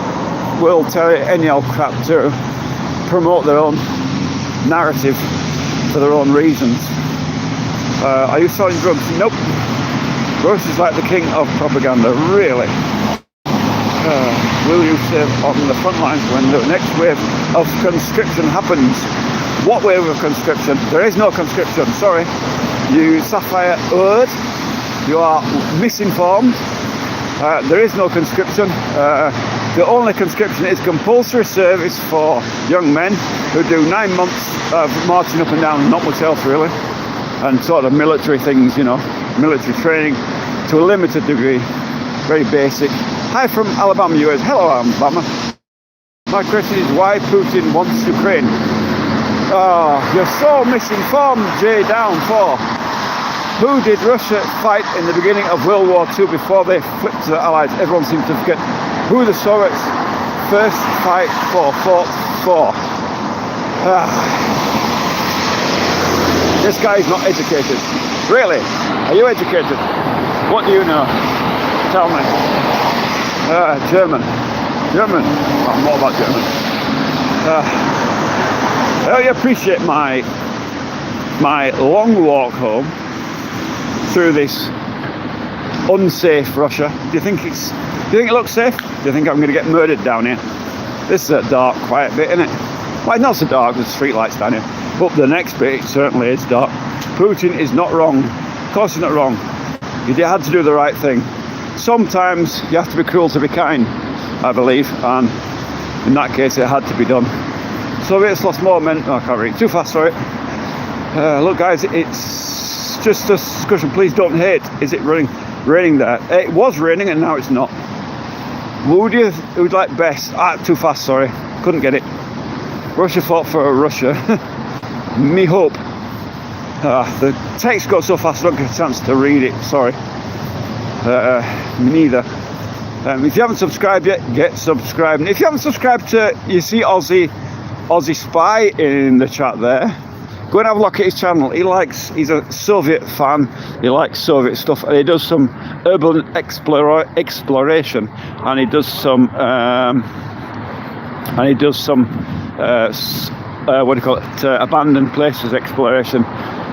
will tell you any old crap to promote their own narrative for their own reasons. Are you selling drugs? Nope. Bush is like the king of propaganda, really. Will you serve on the front lines when the next wave of conscription happens? What wave of conscription? There is no conscription, sorry. You Sapphire Erd, you are misinformed. There is no conscription. The only conscription is compulsory service for young men who do 9 months of marching up and down, not much else really, and sort of military things, you know, military training to a limited degree, very basic. Hi from Alabama, US. Hello, Alabama. My question is why Putin wants Ukraine. Oh, you're so misinformed, J down 4. Who did Russia fight in the beginning of World War II before they flipped to the Allies? Everyone seems to forget who the Soviets first fought for. This guy is not educated. Really? Are you educated? What do you know? Tell me. German. Oh, more about German. I really appreciate my long walk home through this unsafe Russia. Do you think it looks safe? Do you think I'm going to get murdered down here? This is a dark, quiet bit, isn't it? Well, not so dark, there's street lights down here. But the next bit certainly is dark. Putin is not wrong. Of course he's not wrong. He had to do the right thing. Sometimes you have to be cruel to be kind, I believe, and in that case it had to be done. Soviets lost more men. Oh, I can't read too fast, sorry. Look guys, it's just a discussion, please don't hate. Is it raining there? It was raining and now it's not. Who would like best? Too fast, sorry, couldn't get it. Russia fought for Russia. Me hope. The text got so fast I don't get a chance to read it, sorry. Me neither. If you haven't subscribed yet, get subscribed. And if you haven't subscribed to, you see Aussie Spy in the chat there, go and have a look at his channel. He's a Soviet fan, he likes Soviet stuff, and he does some urban exploration, and he does some abandoned places exploration.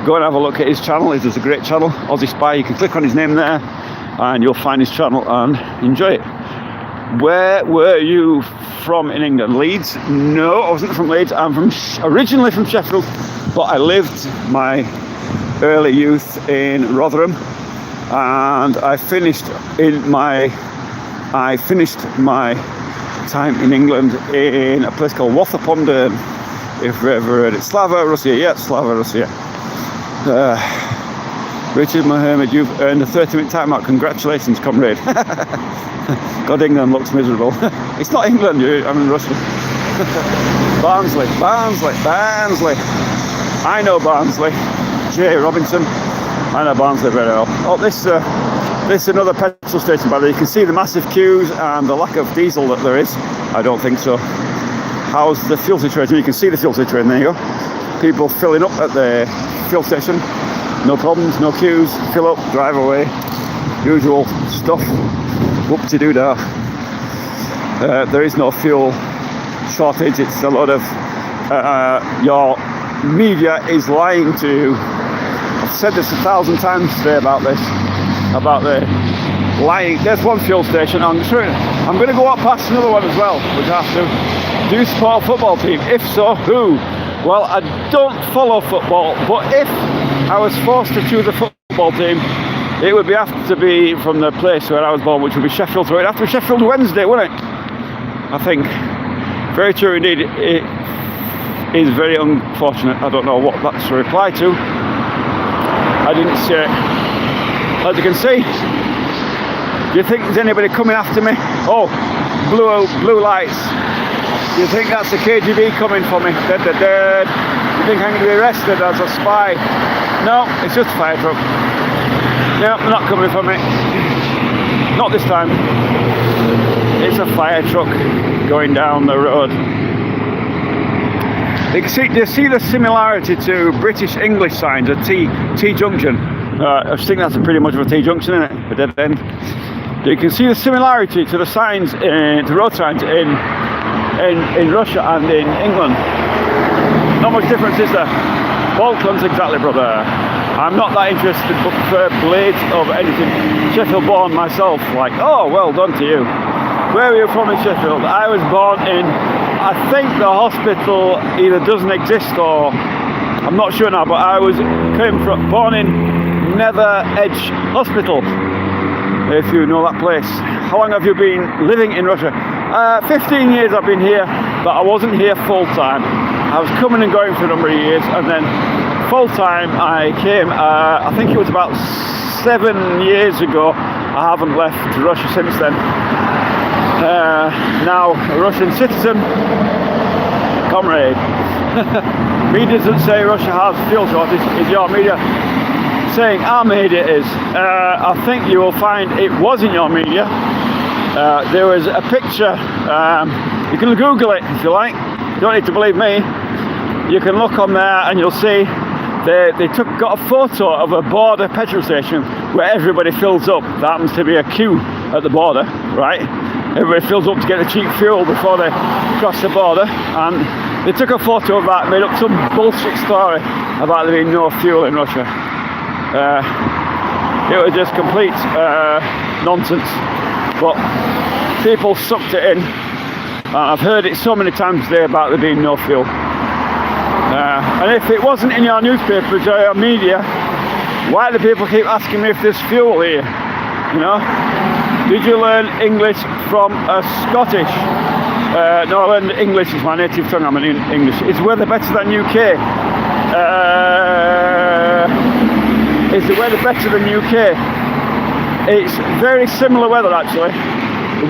Go and have a look at his channel. He does a great channel, Aussie Spy. You can click on his name there and you'll find his channel and enjoy it. Where were you from in England? Leeds? No, I wasn't from Leeds. I'm originally from Sheffield, but I lived my early youth in Rotherham, and I finished my time in England in a place called Wath upon Dearne. If you ever heard it. Slava Russia, yeah, Slava Russia. Richard Mohammed, you've earned a 30-minute timeout. Congratulations, comrade. God, England looks miserable. It's not England, I'm in Russia. Barnsley. I know Barnsley. Jay Robinson. I know Barnsley very well. Oh, this is another petrol station, by the way. You can see the massive queues and the lack of diesel that there is. I don't think so. How's the fuel situation? You can see the fuel situation, there you go. People filling up at the fuel station. No problems, no queues, fill up, drive away. Usual stuff. Whoop-de-doo-dah. There is no fuel shortage. It's a lot of your media is lying to you. I've said this 1,000 times today about the lying. There's one fuel station. I'm going to go up past another one as well. We'd have to. Do you support a football team? If so, who? Well, I don't follow football, but if I was forced to choose a football team, it would have to be from the place where I was born, which would be Sheffield. So it'd have to be Sheffield Wednesday, wouldn't it? I think. Very true indeed. It is very unfortunate. I don't know what that's a reply to. I didn't see it. As you can see, do you think there's anybody coming after me? Oh, blue lights. You think that's the KGB coming for me? You think I'm going to be arrested as a spy? No, it's just a fire truck. No, they're not coming for me. Not this time. It's a fire truck going down the road. You see the similarity to British English signs at T-junction. I think that's pretty much of a T-junction, isn't it? A dead end. You can see the similarity to the signs, to road signs in Russia and in England. Not much difference, is there? Falklands, exactly, brother. I'm not that interested, but prefer blades of anything. Sheffield born myself, like, oh, well done to you. Where are you from in Sheffield? I was born in, I think the hospital either doesn't exist or, I'm not sure now, but I was born in Nether Edge Hospital, if you know that place. How long have you been living in Russia? 15 years I've been here, but I wasn't here full time. I was coming and going for a number of years, and then full time I came, I think it was about 7 years ago. I haven't left Russia since then. Now a Russian citizen, comrade. Media doesn't say Russia has fuel shortage, it's your media saying our media is. I think you will find it was in your media. There was a picture, you can Google it if you like, you don't need to believe me. You can look on there and you'll see they got a photo of a border petrol station where everybody fills up. There happens to be a queue at the border, right? Everybody fills up to get the cheap fuel before they cross the border, and they took a photo of that, made up some bullshit story about there being no fuel in Russia. It was just complete nonsense, but people sucked it in. I've heard it so many times today about there being no fuel. And if it wasn't in your newspapers or your media, why do people keep asking me if there's fuel here? You know? Did you learn English from a Scottish? No, I learned English is my native tongue. I'm in English. Is the weather better than UK? Is the weather better than UK? It's very similar weather actually.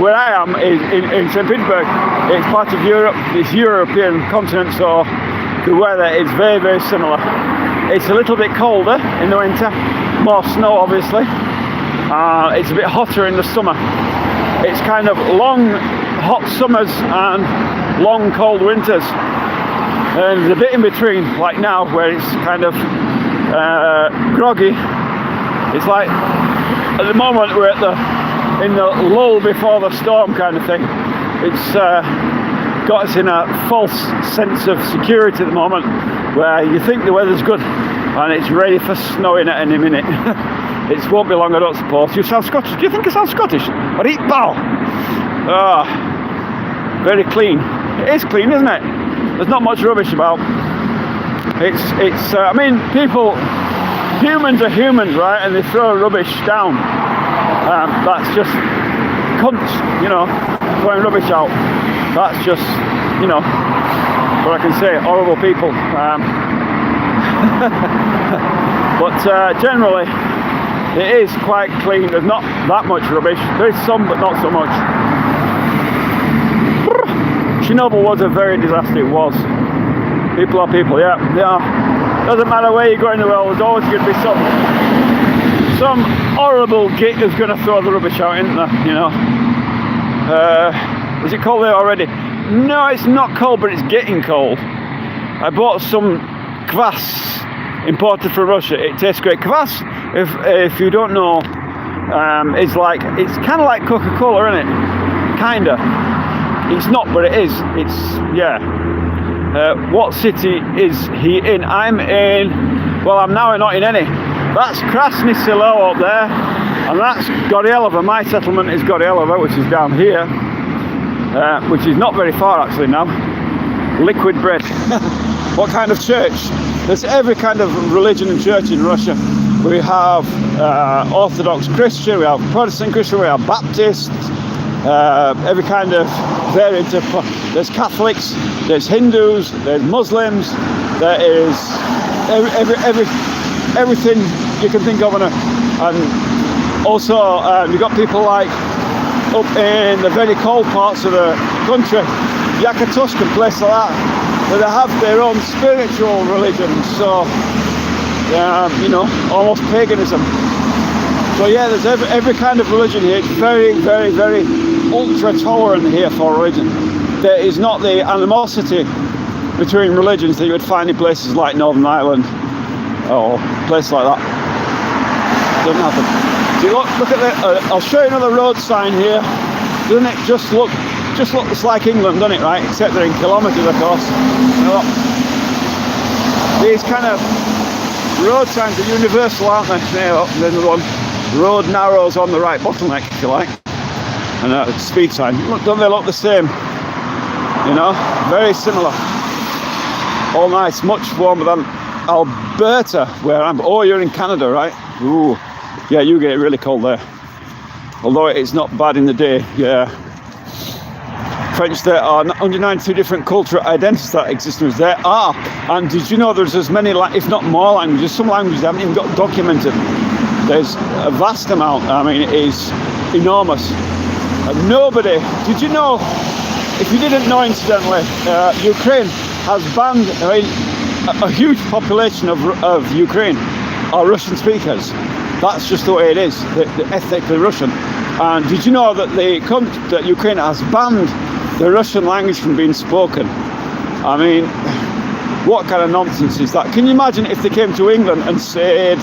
Where I am is in St. Petersburg. It's part of Europe. It's European continent, so the weather is very, very similar. It's a little bit colder in the winter, more snow obviously. It's a bit hotter in the summer. It's kind of long, hot summers and long, cold winters. And there's a bit in between, like now, where it's kind of groggy. It's like, at the moment, we're in the lull before the storm kind of thing. It's got us in a false sense of security at the moment, where you think the weather's good, and it's ready for snowing at any minute. It won't be long, I don't suppose. You sound Scottish. Do you think I sound Scottish? Or eat bow? Very clean. It is clean, isn't it? There's not much rubbish about. I mean, humans are humans, right? And they throw rubbish down. That's just cunts, you know, throwing rubbish out. That's just, you know, what I can say, horrible people. But generally, it is quite clean. There's not that much rubbish. There's some, but not so much. Chernobyl was a very disaster. It was. People are people. Yeah. Doesn't matter where you go in the world. There's always going to be some horrible git who's going to throw the rubbish out, isn't there? You know. Is it cold there already? No, it's not cold, but it's getting cold. I bought some kvass imported from Russia. It tastes great. Kvass, if you don't know, it's kind of like Coca-Cola, isn't it? Kinda. It's not, but it is. It's, yeah. What city is he in? I'm now not in any. That's Krasny Selo up there, and that's Gorielova. My settlement is Gorielova, which is down here, which is not very far actually now. Liquid bread. What kind of church? There's every kind of religion and church in Russia. We have Orthodox Christian, we have Protestant Christian, we have Baptists, every kind of variant of. There's Catholics, there's Hindus, there's Muslims, there is everything you can think of, and also you've got people like up in the very cold parts of the country, Yakutsk and places like that, where they have their own spiritual religions. So, you know, almost paganism. So yeah, there's every kind of religion here. It's very, very, very ultra tolerant here for religion. There is not the animosity between religions that you would find in places like Northern Ireland or places like that. Doesn't happen. See, look at that. I'll show you another road sign here. Doesn't it just look it's like England, doesn't it, right? Except they're in kilometres, of course. You know, these kind of road signs are universal, aren't they? There's another one. Road narrows on the right bottleneck, if you like. And a speed sign. Look, don't they look the same? You know, very similar. All nice, much warmer than Alberta, where I'm. Oh, you're in Canada, right? Ooh, yeah, you get it really cold there. Although it's not bad in the day, yeah. French, there are 192 different cultural identities that exist. There are, and did you know there's as many, if not more languages? Some languages haven't even got documented. There's a vast amount. I mean, it is enormous. And nobody, did you know? If you didn't know, incidentally, Ukraine has banned. I mean, a huge population of Ukraine are Russian speakers. That's just the way it is. They're ethnically Russian. And did you know that that Ukraine has banned the Russian language from being spoken? I mean, what kind of nonsense is that? Can you imagine if they came to England and said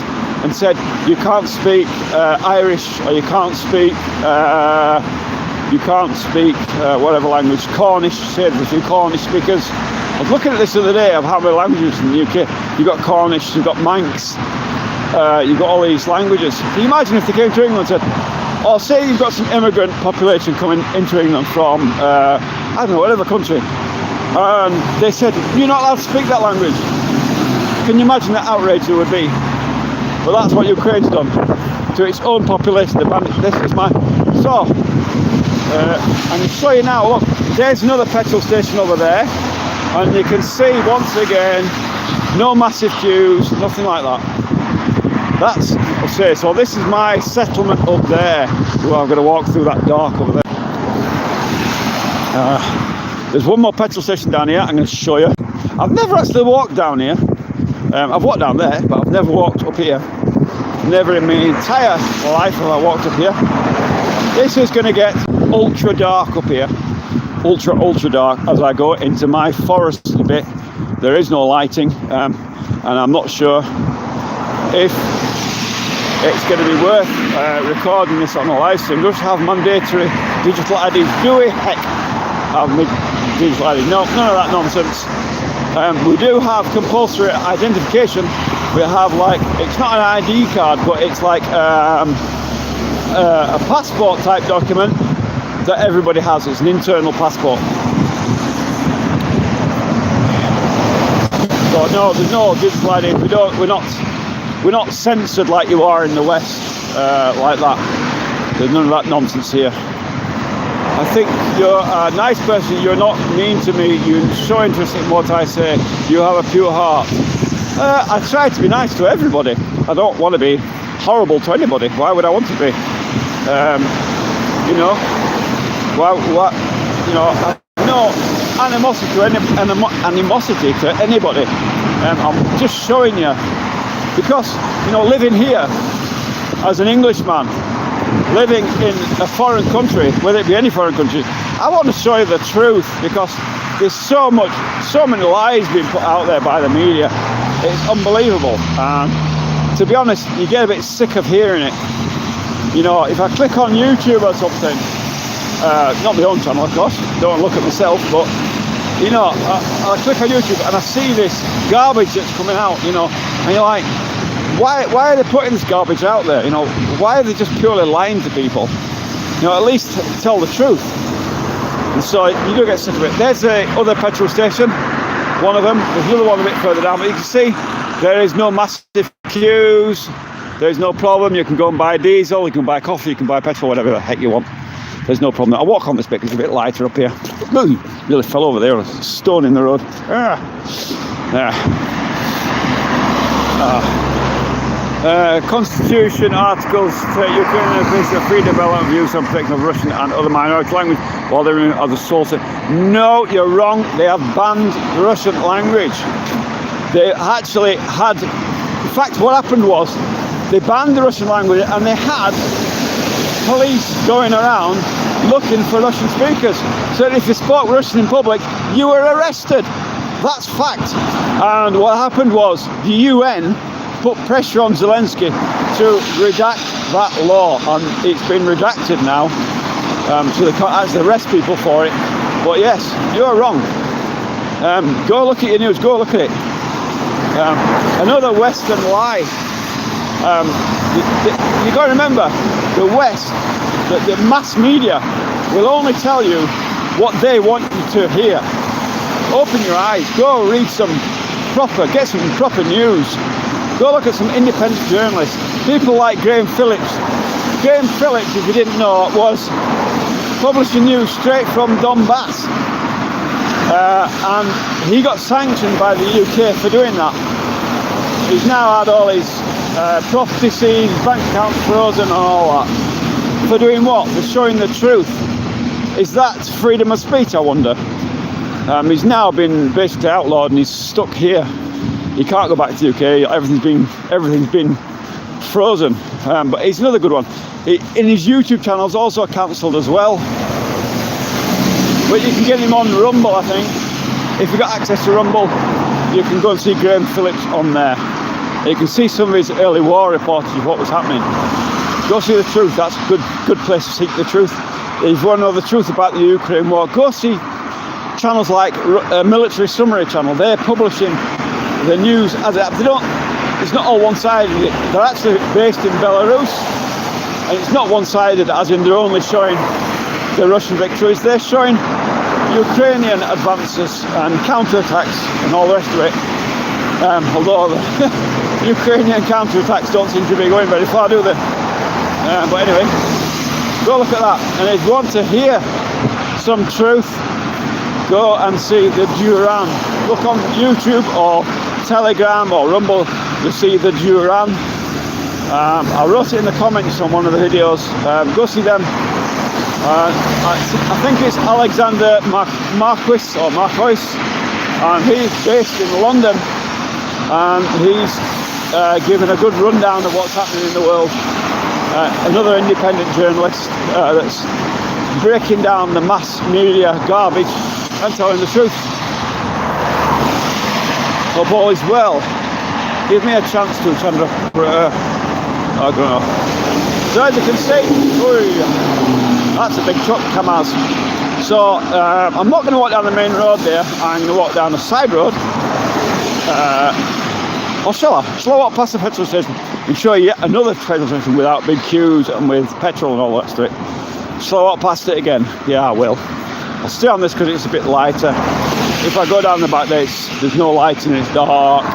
you can't speak Irish, or you can't speak whatever language, Cornish? Say there's a few Cornish speakers. I was looking at this the other day of how many languages in the UK. You've got Cornish, you've got Manx, you've got all these languages. Can you imagine if they came to England and said, or say you've got some immigrant population coming into England from, I don't know, whatever country, and they said, you're not allowed to speak that language. Can you imagine the outrage there would be? Well, that's what Ukraine's done to its own population. They banned it. This is mine. So, and I'll show you now, look, there's another petrol station over there, and you can see once again, no massive queues, nothing like that. That's, I'll say, so this is my settlement up there. Well, I'm going to walk through that dark over there. There's one more petrol station down here, I'm going to show you. I've never actually walked down here. I've walked down there, but I've never walked up here. Never in my entire life have I walked up here. This is going to get ultra dark up here. Ultra dark as I go into my forest bit. There is no lighting, and I'm not sure if it's going to be worth recording this on a live stream. Just have mandatory digital IDs. Do we heck have digital IDs? No, none of that nonsense. We do have compulsory identification. We have, like, it's not an ID card, but it's like a passport type document that everybody has. It's an internal passport. So no, there's no digital ID. We're not censored like you are in the West, like that. There's none of that nonsense here. I think you're a nice person. You're not mean to me. You're so interested in what I say. You have a pure heart. I try to be nice to everybody. I don't want to be horrible to anybody. Why would I want to be? You know, you know, I have no animosity to anybody. I'm just showing you, because, you know, living here as an Englishman, living in a foreign country, whether it be any foreign country, I want to show you the truth, because there's so many lies being put out there by the media. It's unbelievable. And to be honest, you get a bit sick of hearing it. You know, if I click on YouTube or something, not my own channel, of course, don't look at myself, but, you know, I click on YouTube and I see this garbage that's coming out, you know, and you're like, why are they putting this garbage out there? You know, why are they just purely lying to people? You know, at least tell the truth. And so you do get sick of it. There's the other petrol station, one of them. There's another one a bit further down, but you can see there is no massive queues. There's no problem. You can go and buy diesel, you can buy coffee, you can buy petrol, whatever the heck you want. There's no problem. I'll walk on this bit because it's a bit lighter up here. Nearly fell over there, a stone in the road. Constitution articles state Ukrainian officials are free development views on protection of Russian and other minority language while they remain of the source. No, you're wrong. They have banned the Russian language. They actually had, in fact, what happened was they banned the Russian language and they had police going around looking for Russian speakers. So if you spoke Russian in public, you were arrested. That's fact. And what happened was the UN put pressure on Zelensky to redact that law, and it's been redacted now, so they can't actually arrest people for it. But yes, you're wrong. Go look at your news, go look at it. Another Western lie. You got to remember, the West, the mass media will only tell you what they want you to hear. Open your eyes, go read get some proper news. Go look at some independent journalists, people like Graham Phillips. Graham Phillips, if you didn't know, was publishing news straight from Donbass. And he got sanctioned by the UK for doing that. He's now had all his property seized, bank accounts frozen and all that. For doing what? For showing the truth. Is that freedom of speech, I wonder? He's now been basically outlawed and he's stuck here. He can't go back to the UK. Everything's been frozen. But he's another good one. In his YouTube channel's also cancelled as well. But you can get him on Rumble, I think. If you've got access to Rumble, you can go and see Graham Phillips on there. You can see some of his early war reportage of what was happening. Go see the truth. That's a good place to seek the truth. If you want to know the truth about the Ukraine war, go see channels like Military Summary Channel. They're publishing the news as it happens. It's not all one-sided. They're actually based in Belarus, and it's not one-sided as in they're only showing the Russian victories. They're showing Ukrainian advances and counterattacks and all the rest of it. Although the Ukrainian counterattacks don't seem to be going very far, do they? But anyway, go look at that. And if you want to hear some truth, go and see the Duran. Look on YouTube or Telegram or Rumble to see the Duran. I wrote it in the comments on one of the videos. Go see them. I think it's Alexander Marquis, and he's based in London, and he's given a good rundown of what's happening in the world. Another independent journalist that's breaking down the mass media garbage and telling the truth. Hope all is well. Give me a chance to, Chandra. I don't know. So as you can see, that's a big truck, Kamaz. So I'm not going to walk down the main road there. I'm going to walk down the side road. Or shall I? Shall I walk past the petrol station and show you yet another petrol station without big queues and with petrol and all the rest of it? Shall I walk past it again? Yeah, I will. I'll stay on this because it's a bit lighter. If I go down the back there, there's no lighting, it's dark.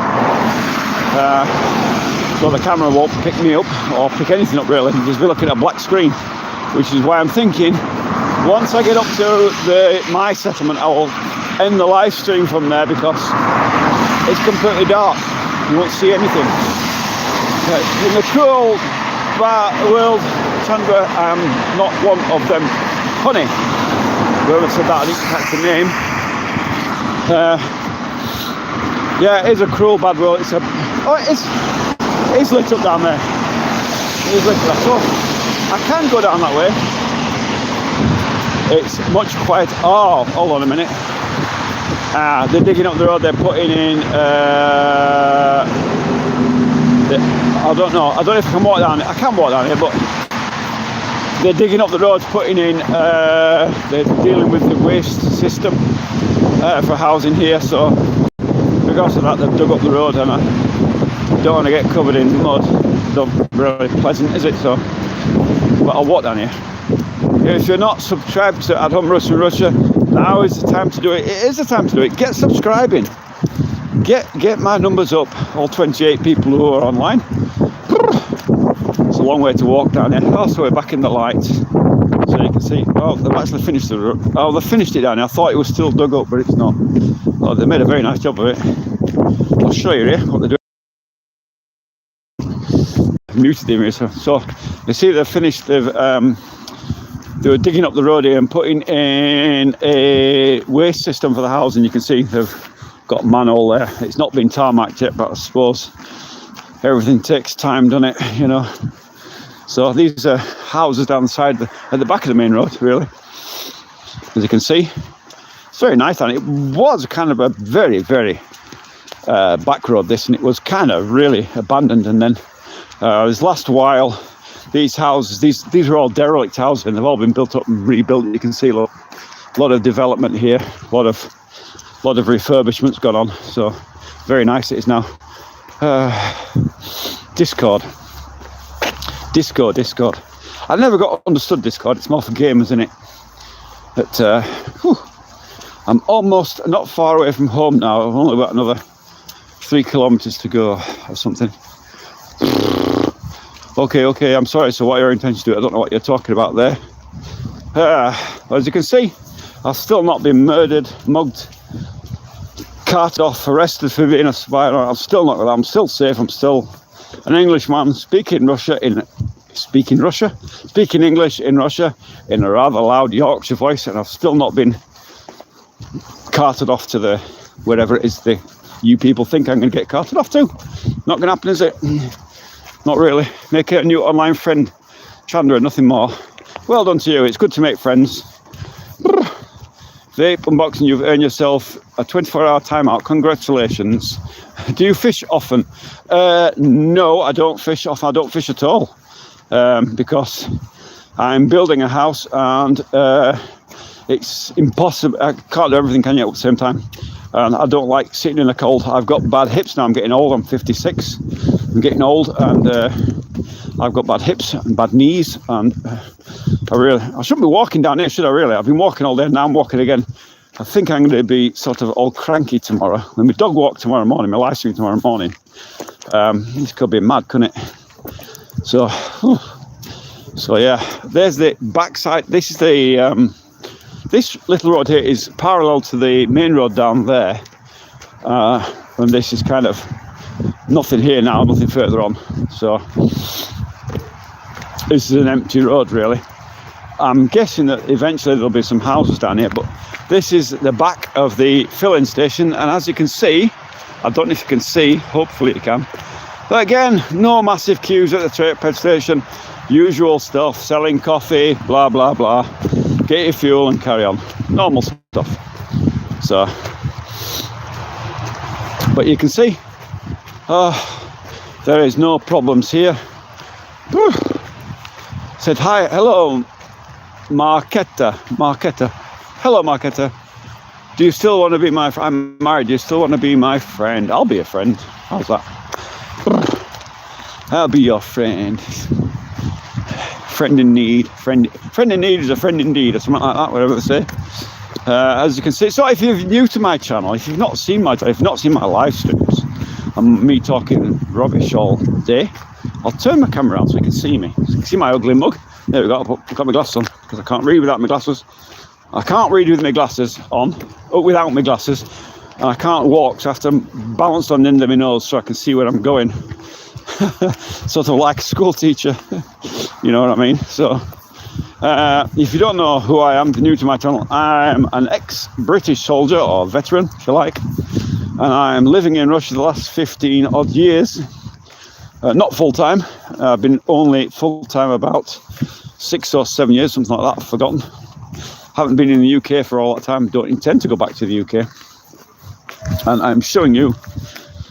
So the camera won't pick me up or pick anything up really. Just be looking at a black screen, which is why I'm thinking once I get up to my settlement, I will end the live stream from there because it's completely dark. You won't see anything. In the cool world, Chandra, I'm not one of them. Honey, whoever said that, I didn't catch the name. Yeah, it is a cruel, bad world. It's lit up down there. It is lit up. So I can go down that way. It's much quieter. Oh, hold on a minute. They're digging up the road. They're putting in. I don't know. I don't know if I can walk down it. I can walk down here, but they're digging up the roads, putting in. They're dealing with the waste system for housing here. So because of that, they've dug up the road, and I don't want to get covered in mud. Not really pleasant, is it? So, but I'll walk down here. If you're not subscribed to At Home Russia, now is the time to do it. It is the time to do it. Get subscribing. Get my numbers up. All 28 people who are online. It's a long way to walk down here. Oh, so we're back in the lights. So you can see. Oh, they've actually finished the road. Oh, they've finished it down here. I thought it was still dug up, but it's not. Oh, they made a very nice job of it. I'll show you here what they're doing. muted the image. So you see they've finished. They were digging up the road here and putting in a waste system for the house, and you can see they've got manhole there. It's not been tarmacked yet, but I suppose everything takes time, doesn't it? You know. So these are houses down the side, at the back of the main road, really. As you can see, it's very nice, and it was kind of a very, very back road, this, and it was kind of really abandoned. And then this last while, these houses, these are all derelict houses, and they've all been built up and rebuilt. You can see a lot of development here, a lot of refurbishments gone on. So very nice it is now. Discord. I never got understood Discord. It's more for gamers, isn't it? But I'm almost not far away from home now. I've only got another 3 kilometers to go or something. Okay, I'm sorry. So what are your intentions to do? I don't know what you're talking about there. As you can see, I've still not been murdered, mugged, carted off, arrested for being a spy. I'm still not. I'm still safe. I'm still an Englishman speaking English in Russia in a rather loud Yorkshire voice, and I've still not been carted off to the wherever it is that you people think I'm going to get carted off to. Not going to happen, is it? Not really. Make a new online friend, Chandra, nothing more. Well done to you. It's good to make friends. Vape unboxing, you've earned yourself a 24-hour timeout. Congratulations. Do you fish often? No, I don't fish often. I don't fish at all. Because I'm building a house, and it's impossible. I can't do everything, can you, at the same time? And I don't like sitting in the cold. I've got bad hips now. I'm getting old. I'm 56. I'm getting old, and I've got bad hips and bad knees, and I shouldn't be walking down here, should I really? I've been walking all day, now I'm walking again. I think I'm going to be sort of all cranky tomorrow. Then my dog walk tomorrow morning, my live stream tomorrow morning. This could be mad, couldn't it? So yeah, there's the backside. This is the this little road here is parallel to the main road down there, and this is kind of nothing here now, nothing further on. So this is an empty road, really. I'm guessing that eventually there'll be some houses down here, but this is the back of the filling station, and as you can see, I don't know if you can see, hopefully you can, but again, no massive queues at the petrol station. Usual stuff, selling coffee, blah blah blah, get your fuel and carry on, normal stuff. So, but you can see there is no problems here. Said hi, hello Marketa, hello Marketa, do you still want to be my friend? I'm married, do you still want to be my friend? I'll be a friend. How's that? I'll be your friend. Friend in need. Friend in need is a friend indeed, or something like that, whatever they say. As you can see, so if you're new to my channel, if you've not seen my live streams, and me talking rubbish all day, I'll turn my camera around so you can see me. So you can see my ugly mug. There we go. I've got my glasses on because I can't read without my glasses. I can't read with my glasses on, without my glasses, and I can't walk, so I have to balance on the end of my nose so I can see where I'm going. Sort of like a school teacher, you know what I mean? So if you don't know who I am, if you're new to my channel, I'm an ex-British soldier, or veteran if you like, and I'm living in Russia the last 15 odd years. Not full-time, I've been only full-time about 6 or 7 years, something like that, I've forgotten. Haven't been in the UK for all that time, don't intend to go back to the UK. And I'm showing you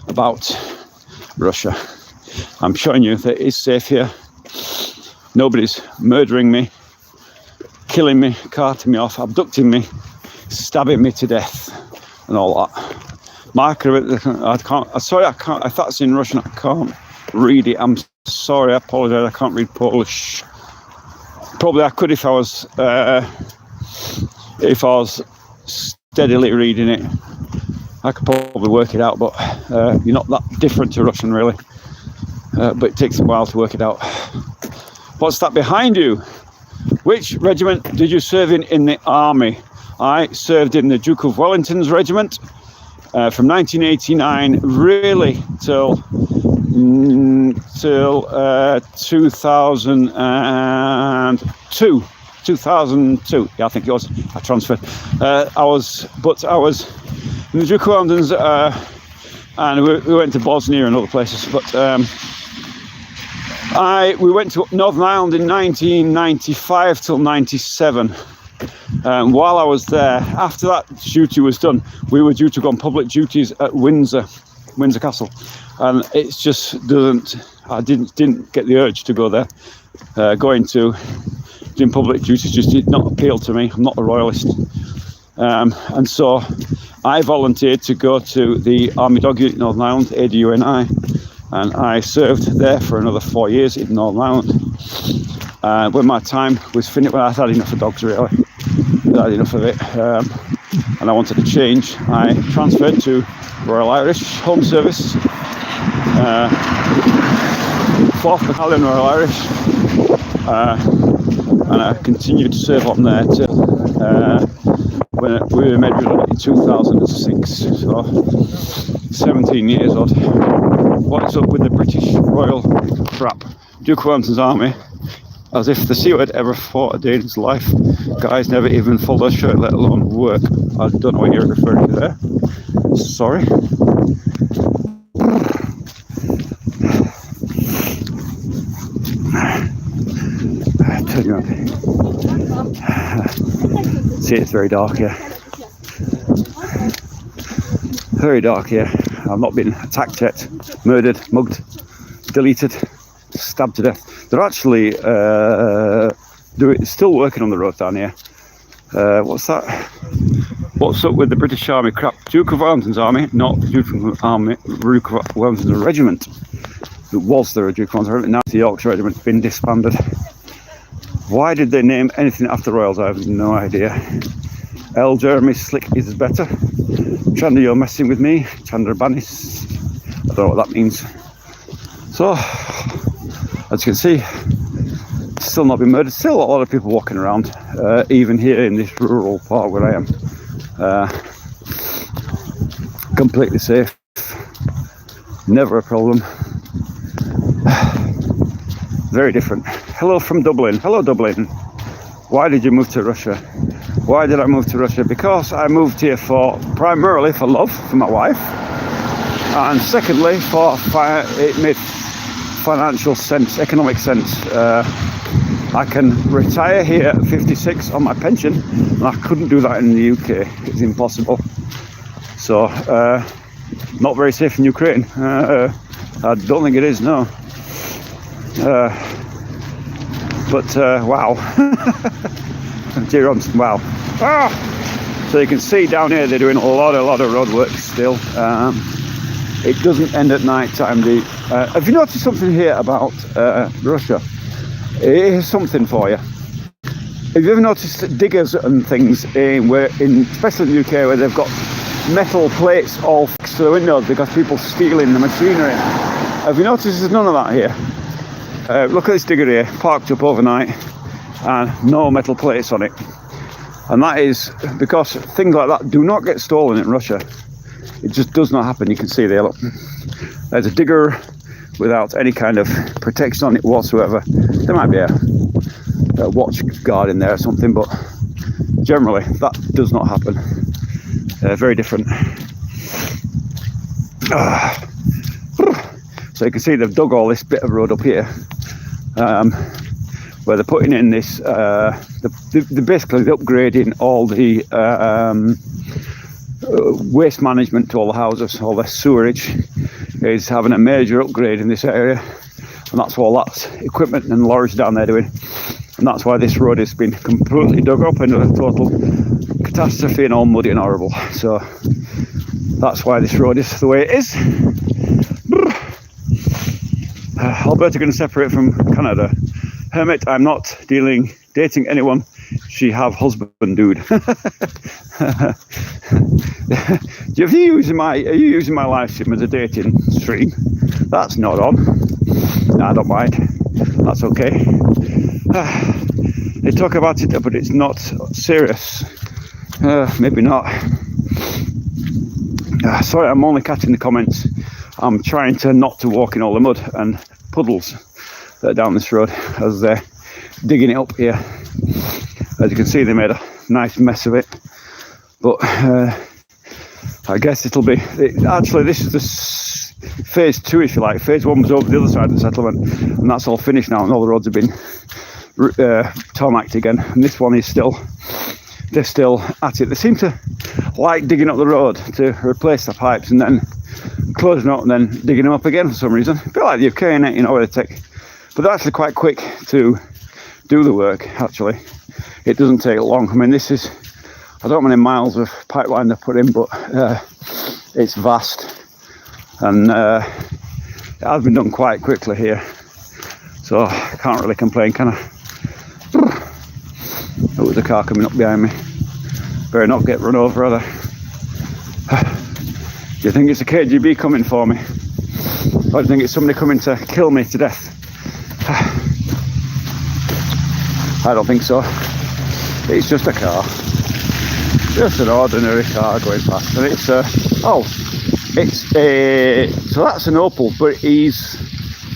about Russia. I'm showing you that it is safe here. Nobody's murdering me, killing me, carting me off, abducting me, stabbing me to death, and all that. I can't. Sorry, I can't. If that's in Russian, I can't read it. I'm sorry. I apologise. I can't read Polish. Probably I could if I was steadily reading it. I could probably work it out, but you're not that different to Russian, really. But it takes a while to work it out. What's that behind you? Which regiment did you serve in the army? I served in the Duke of Wellington's regiment from 1989 really till till 2002. 2002, yeah, I think it was. I transferred. I was in the Duke of Wellingtons, and we went to Bosnia and other places. But we went to Northern Ireland in 1995 till 97. While I was there, after that duty was done, we were due to go on public duties at Windsor Castle, and it just doesn't. I didn't get the urge to go there. Doing public duties just did not appeal to me. I'm not a royalist, and so I volunteered to go to the Army Dog Unit in Northern Ireland, ADUNI, and I served there for another 4 years in Northern Ireland. When my time was finished, when I had enough of dogs, really, I had enough of it, and I wanted to change, I transferred to Royal Irish Home Service, 4th Battalion Royal Irish, and I continued to serve on there till when we were made redundant in 2006, so 17 years odd. What's up with the British Royal crap? Duke of Wellington's army, as if the Sea had ever fought a day in his life. Guys never even fold their shirt, let alone work. I don't know what you're referring to there. Sorry. Turn you on. See, it's very dark here. Very dark here. I've not been attacked yet, murdered, mugged, deleted, stabbed to death. They're actually still working on the road down here. What's that? What's up with the British Army crap? Duke of Wellington's army, not Duke of Wellington's regiment. It was the Duke of Wellington's regiment, now the Yorkshire regiment, been disbanded. Why did they name anything after royals? I have no idea. L. Jeremy Slick is better. Chandra, you're messing with me. Chandra Banis. I don't know what that means. So, as you can see, still not been murdered. Still a lot of people walking around, even here in this rural part where I am. Completely safe. Never a problem. Very different. Hello from Dublin. Hello, Dublin. Why did you move to Russia? Why did I move to Russia? Because I moved here primarily for love, for my wife, and secondly it made financial sense, economic sense. I can retire here at 56 on my pension, and I couldn't do that in the UK. It's impossible. So, not very safe in Ukraine. I don't think it is, no. Wow. Dear on, wow. Ah! So you can see down here they're doing a lot of road work still. It doesn't end at night time. Have you noticed something here about Russia? Here's something for you. Have you ever noticed diggers and things especially in the UK, where they've got metal plates all fixed to the windows because people stealing the machinery? Have you noticed there's none of that here? Look at this digger here, parked up overnight, and no metal plates on it. And that is because things like that do not get stolen in Russia. It just does not happen. You can see there, look. There's a digger without any kind of protection on it whatsoever. There might be a watch guard in there or something, but generally that does not happen. Very different. So you can see they've dug all this bit of road up here, where they're putting in this, they're basically upgrading all the waste management to all the houses. All the sewerage is having a major upgrade in this area, and that's what all that equipment and lorries down there doing. And that's why this road has been completely dug up into a total catastrophe and all muddy and horrible. So that's why this road is the way it is. Alberta going to separate from Canada. Hermit, I'm not dating anyone. She have husband, dude. Are you using my live stream as a dating stream? That's not on. I don't mind. That's okay. They talk about it, but it's not serious. Maybe not. Sorry, I'm only catching the comments. I'm trying to not to walk in all the mud and puddles that are down this road as they're digging it up here. As you can see, they made a nice mess of it, but I guess it'll be, actually this is the phase 2 if you like. Phase 1 was over the other side of the settlement, and that's all finished now, and all the roads have been tarmacked again, and this one is still, they're still at it. They seem to like digging up the road to replace the pipes and then closing up and then digging them up again for some reason. A bit like the UK, innit? You know, where they take, but they're actually quite quick to do the work. Actually, it doesn't take long. I mean, this is, I don't know how many miles of pipeline they put in, but it's vast, and it has been done quite quickly here, so I can't really complain, can I? Oh, there's a car coming up behind me. Better not get run over, either. Do you think it's a KGB coming for me? Or do you think it's somebody coming to kill me to death? I don't think so. It's just a car. Just an ordinary car going past. And it's, so that's an Opel, but is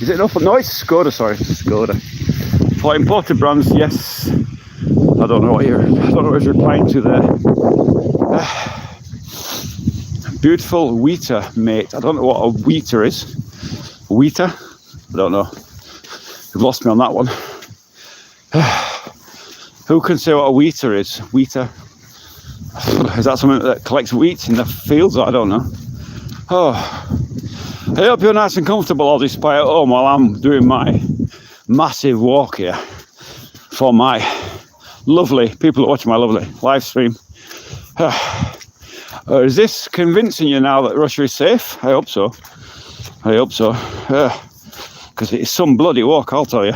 it an Opel? No, it's a Skoda, sorry, it's a Skoda. For imported brands, yes. I don't know what he's replying to there. Beautiful wheater, mate. I don't know what a wheater is. Wheater? I don't know. You've lost me on that one. Who can say what a wheater is? Wheater? Is that something that collects wheat in the fields? I don't know. Oh, I hope you're nice and comfortable all this by at home while I'm doing my massive walk here for my lovely people that watch my lovely live stream. Is this convincing you now that Russia is safe? I hope so. I hope so. Because it's some bloody walk, I'll tell you.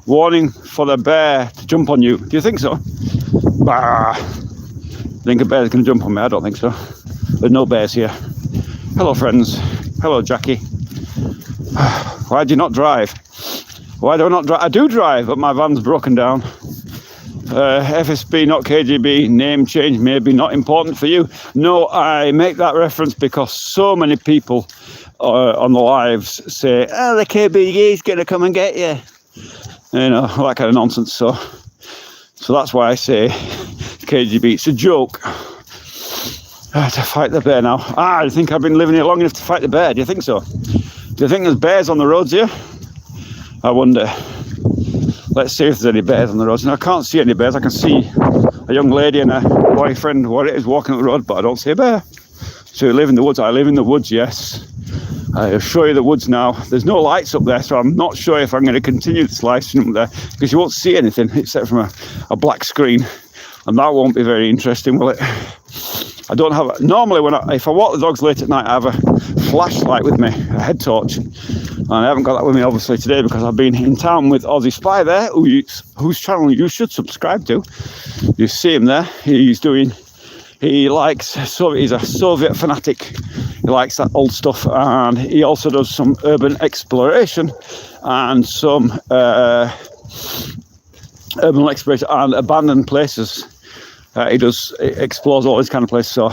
Warning for the bear to jump on you. Do you think so? Bah. Think a bear's going to jump on me? I don't think so. There's no bears here. Hello, friends. Hello, Jackie. Why do you not drive? Why do I not drive? I do drive, but my van's broken down. FSB, not KGB, name change may be not important for you. No, I make that reference because so many people on the lives say, oh, the KGB is going to come and get you. You know, that kind of nonsense. So that's why I say KGB. It's a joke. To fight the bear now. I think I've been living here long enough to fight the bear. Do you think so? Do you think there's bears on the roads here? I wonder. Let's see if there's any bears on the roads. And I can't see any bears. I can see a young lady and a boyfriend, what it is, walking up the road, but I don't see a bear. So you live in the woods? I live in the woods, yes. I'll show you the woods now. There's no lights up there, so I'm not sure if I'm going to continue this live stream up there, because you won't see anything except from a black screen, and that won't be very interesting, will it? I don't have, normally if I walk the dogs late at night, I have a flashlight with me, a head torch, and I haven't got that with me obviously today because I've been in town with Aussie Spy there, whose channel you should subscribe to. You see him there. He likes Soviet, he's a Soviet fanatic. He likes that old stuff, and he also does some urban exploration and some urban exploration and abandoned places. He explores all this kind of places, so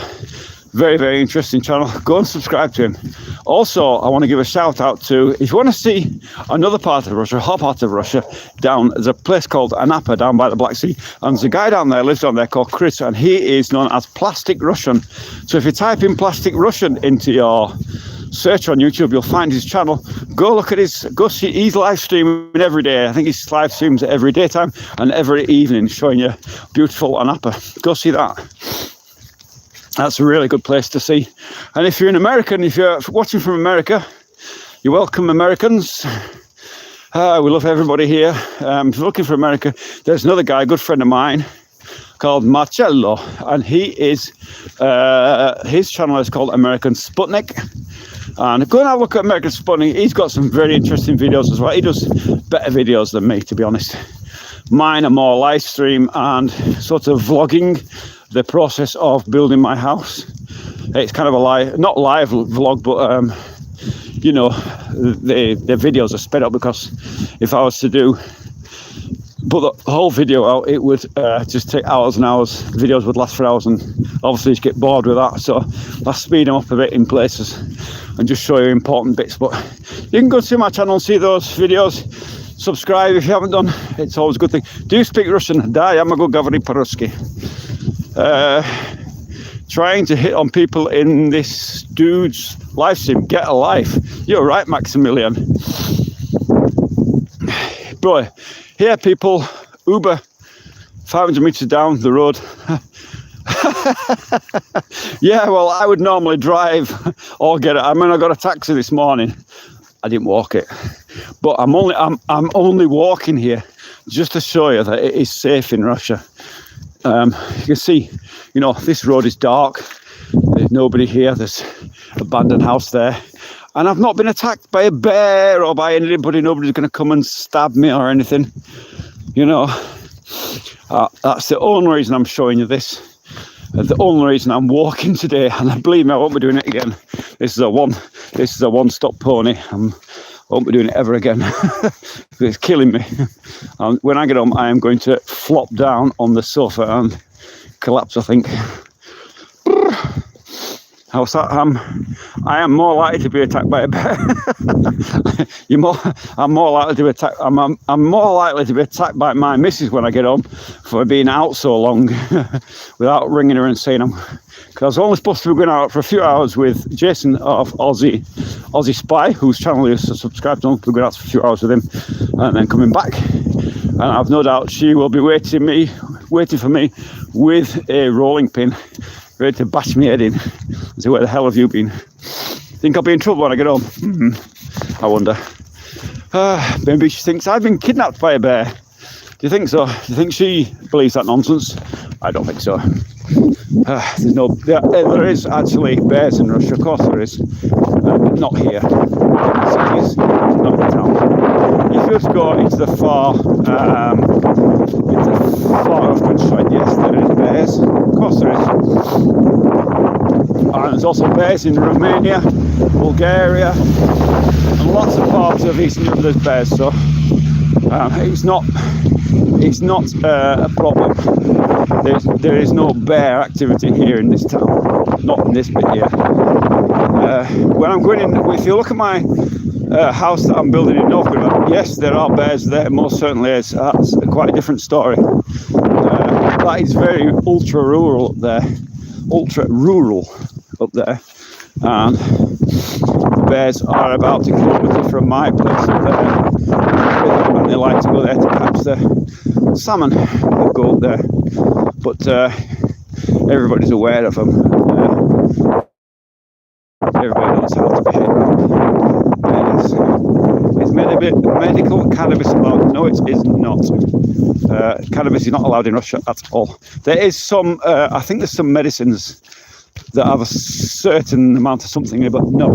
very, very interesting channel. Go and subscribe to him. Also, I want to give a shout out to, if you want to see another part of Russia, a hot part of Russia, there's a place called Anapa down by the Black Sea, and there's a guy down there, lives down there called Chris, and he is known as Plastic Russian. So if you type in Plastic Russian into your search on YouTube, you'll find his channel. Go look at he's live streaming every day. I think he live streams every daytime and every evening, showing you beautiful Anapa. Go see that. That's a really good place to see. And if you're an American, if you're watching from America, you're welcome, Americans. We love everybody here. If you're looking for America, there's another guy, a good friend of mine, called Marcello, and he is his channel is called American Sputnik. And go and have a look at American Sputnik. He's got some very interesting videos as well. He does better videos than me, to be honest. Mine are more live stream and sort of vlogging the process of building my house. It's kind of a not live vlog, but you know, the videos are sped up, because if I was to do put the whole video out, it would just take hours and hours. Videos would last for hours, and obviously you get bored with that. So I'll speed them up a bit in places and just show you important bits. But you can go to my channel and see those videos. Subscribe if you haven't done. It's always a good thing. Do you speak Russian? Da, я могу говорить по-русски. Trying to hit on people in this dude's live stream. Get a life. You're right, Maximilian. Bro, here people, Uber, 500 meters down the road. Yeah, well, I would normally drive or get it. I mean, I got a taxi this morning. I didn't walk it, but I'm only walking here just to show you that it is safe in Russia. You can see, you know, this road is dark. There's nobody here. There's an abandoned house there. And I've not been attacked by a bear or by anybody. Nobody's going to come and stab me or anything. You know, that's the only reason I'm showing you this. The only reason I'm walking today, and believe me, I won't be doing it again. This is a one-stop pony. I won't be doing it ever again. It's killing me. And when I get home, I am going to flop down on the sofa and collapse, I think. How's that? I am more likely to be attacked by a bear. I'm more likely to be attacked. I'm more likely to be attacked by my missus when I get home for being out so long without ringing her and saying because I was only supposed to be going out for a few hours with Jason of Aussie Spy, whose channel is subscribed to. We're going out for a few hours with him and then coming back. And I've no doubt she will be waiting for me with a rolling pin, ready to bash me head in and say, where the hell have you been? Think I'll be in trouble when I get home? I wonder. Maybe she thinks I've been kidnapped by a bear. Do you think so? Do you think she believes that nonsense? I don't think so. There is actually bears in Russia, of course there is. But not here. Cities, not in the town. If you just go into the far off countryside, yes, there is bears. Of course there is. And there's also bears in Romania, Bulgaria, and lots of parts of Eastern Europe. There's bears, so it's not a problem. There is no bear activity here in this town, not in this bit here. When I'm going in, if you look at my house that I'm building in Novgorod, yes, there are bears there, most certainly is. That's quite a different story. That is very ultra rural up there, and the bears are about a kilometre from my place up there, and they like to go there to catch the salmon that go up there. But everybody's aware of them. Everybody knows how to behave. Is medical cannabis allowed? No, it is not. Cannabis is not allowed in Russia at all. There is some, I think there's some medicines that have a certain amount of something in it, but no.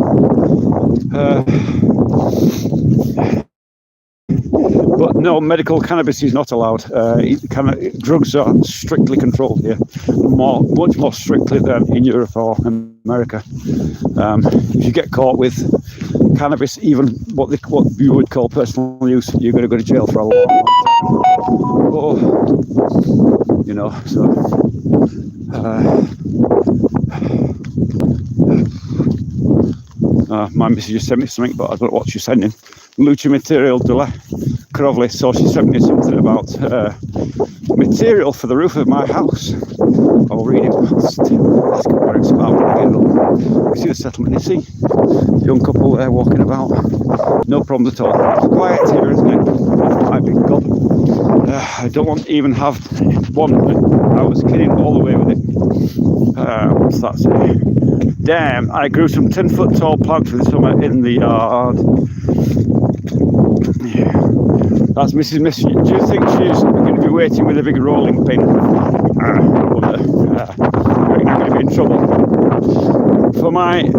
But no, medical cannabis is not allowed. Drugs are strictly controlled here, much more strictly than in Europe or America. If you get caught with cannabis, even what you would call personal use, you're going to go to jail for a long time. Oh, you know, so. My missus just sent me something, but I don't know what she's sending. Lucha material dole Krovli, so she sent me something about material for the roof of my house. I'll read it. Ask her what it's about when I get it up. You see the settlement, you see the young couple there walking about. No problems at all. It's quiet here, isn't it? My big God. I don't want to even have one. I was kidding all the way with it. What's that say? Damn, I grew some 10-foot tall plants for the summer in the yard. Yeah. That's Mrs. Miss. Do you think she's going to be waiting with a big rolling pin? I wonder. You're going to be in trouble. For my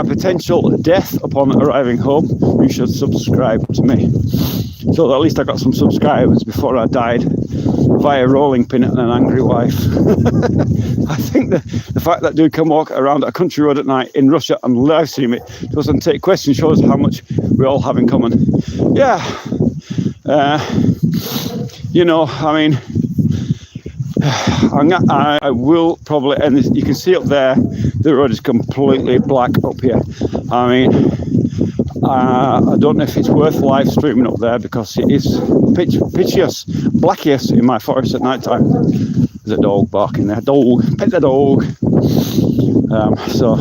potential death upon arriving home, you should subscribe to me. So that at least I got some subscribers before I died via rolling pin and an angry wife. I think the fact that dude can walk around a country road at night in Russia and live stream it doesn't take questions, shows how much we all have in common. Yeah, You know, I mean, I will probably, and you can see up there, the road is completely black up here. I mean, I don't know if it's worth live streaming up there because it is pitchiest, blackiest in my forest at night time. There's a dog barking there. Dog, pet the dog. So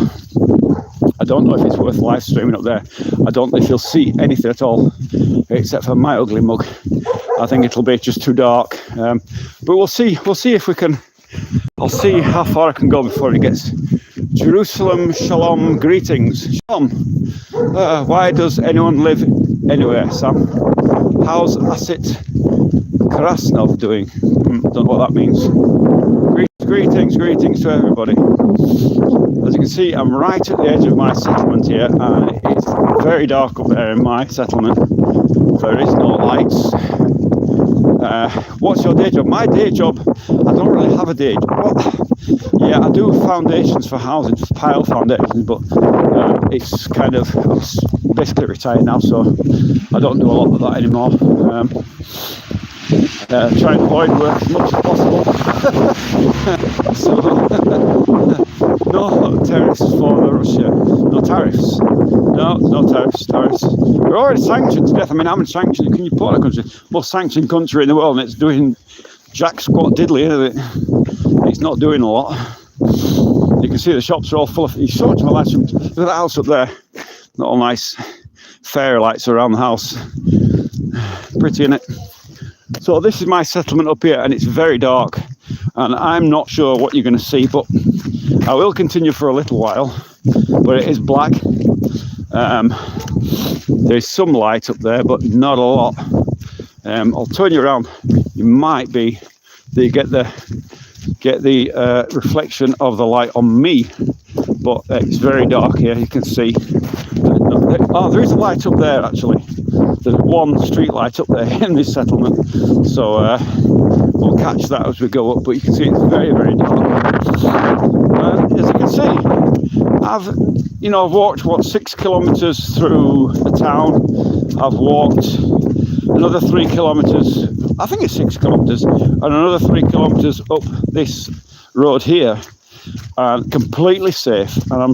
I don't know if it's worth live streaming up there. I don't know if you'll see anything at all except for my ugly mug. I think it'll be just too dark. But we'll see. We'll see if we can. I'll see how far I can go before it gets. Jerusalem, shalom, greetings. Shalom. Why does anyone live anywhere, Sam? How's Asit Krasnov doing? Don't know what that means. Greetings to everybody. As you can see, I'm right at the edge of my settlement here, and it's very dark up there in my settlement. There is no lights. What's your day job? My day job, I don't really have a day job. Well, yeah, I do foundations for housing, pile foundations, but it's kind of, I'm basically retired now, so I don't do a lot of that anymore. Try and avoid work as much as possible. So, no tariffs for Russia. No tariffs. No tariffs. We're already sanctioned to death. I mean, how many sanctions can you put on a country? Most sanctioned country in the world, and it's doing jack squat diddly, isn't it? It's not doing a lot. You can see the shops are all full of. You saw to my lights. Look at that house up there. Not all nice fairy lights around the house. Pretty, innit? So this is my settlement up here, and it's very dark, and I'm not sure what you're going to see, but I will continue for a little while. But it is black. There's some light up there, but not a lot. I'll turn you around. You might be that you get the reflection of the light on me, but it's very dark here. You can see. Oh, there is a light up there actually. There's one street light up there in this settlement, so we'll catch that as we go up. But you can see it's very, very dark. As you can see, I've walked 6 kilometres through the town. I've walked another 3 kilometres. I think it's 6 kilometres, and another 3 kilometres up this road here. Completely safe, and I'm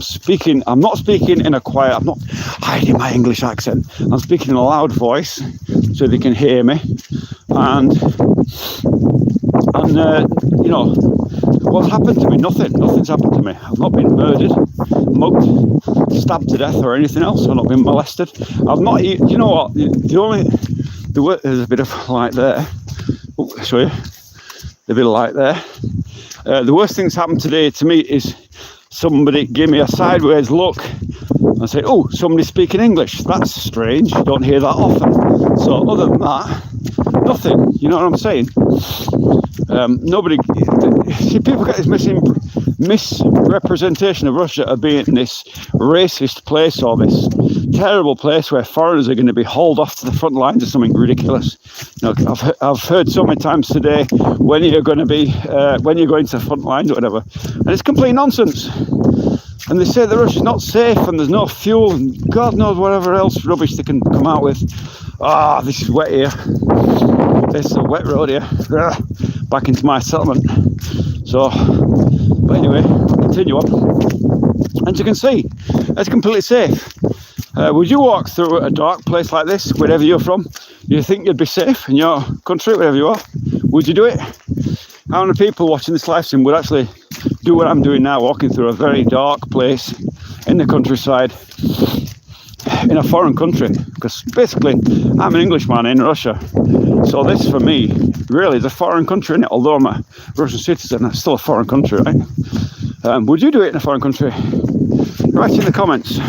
not speaking in a quiet, I'm not hiding my English accent, I'm speaking in a loud voice so they can hear me, and what's happened to me? Nothing's happened to me. I've not been murdered, mugged, stabbed to death or anything else. I've not been molested. I've not, you know what, there's a bit of light there. Oh, I'll show you, a bit of light there. The worst thing that's happened today to me is somebody gave me a sideways look and said, oh, somebody's speaking English. That's strange. You don't hear that often. So other than that, nothing. You know what I'm saying? Nobody. See, people get this misrepresentation of Russia of being this racist place or this terrible place where foreigners are going to be hauled off to the front lines or something ridiculous. You know, I've heard so many times today when you're going to the front lines or whatever, and it's complete nonsense. And they say that Russia's not safe and there's no fuel and God knows whatever else rubbish they can come out with. This is wet here. This is a wet road here. Back into my settlement. So, but anyway, continue on. And you can see, it's completely safe. Would you walk through a dark place like this, wherever you're from? Do you think you'd be safe in your country, wherever you are? Would you do it? How many people watching this live stream would actually do what I'm doing now, walking through a very dark place in the countryside, in a foreign country? Because basically, I'm an Englishman in Russia. So this, for me, really is a foreign country, isn't it? Although I'm a Russian citizen, it's still a foreign country, right? Would you do it in a foreign country? Write in the comments.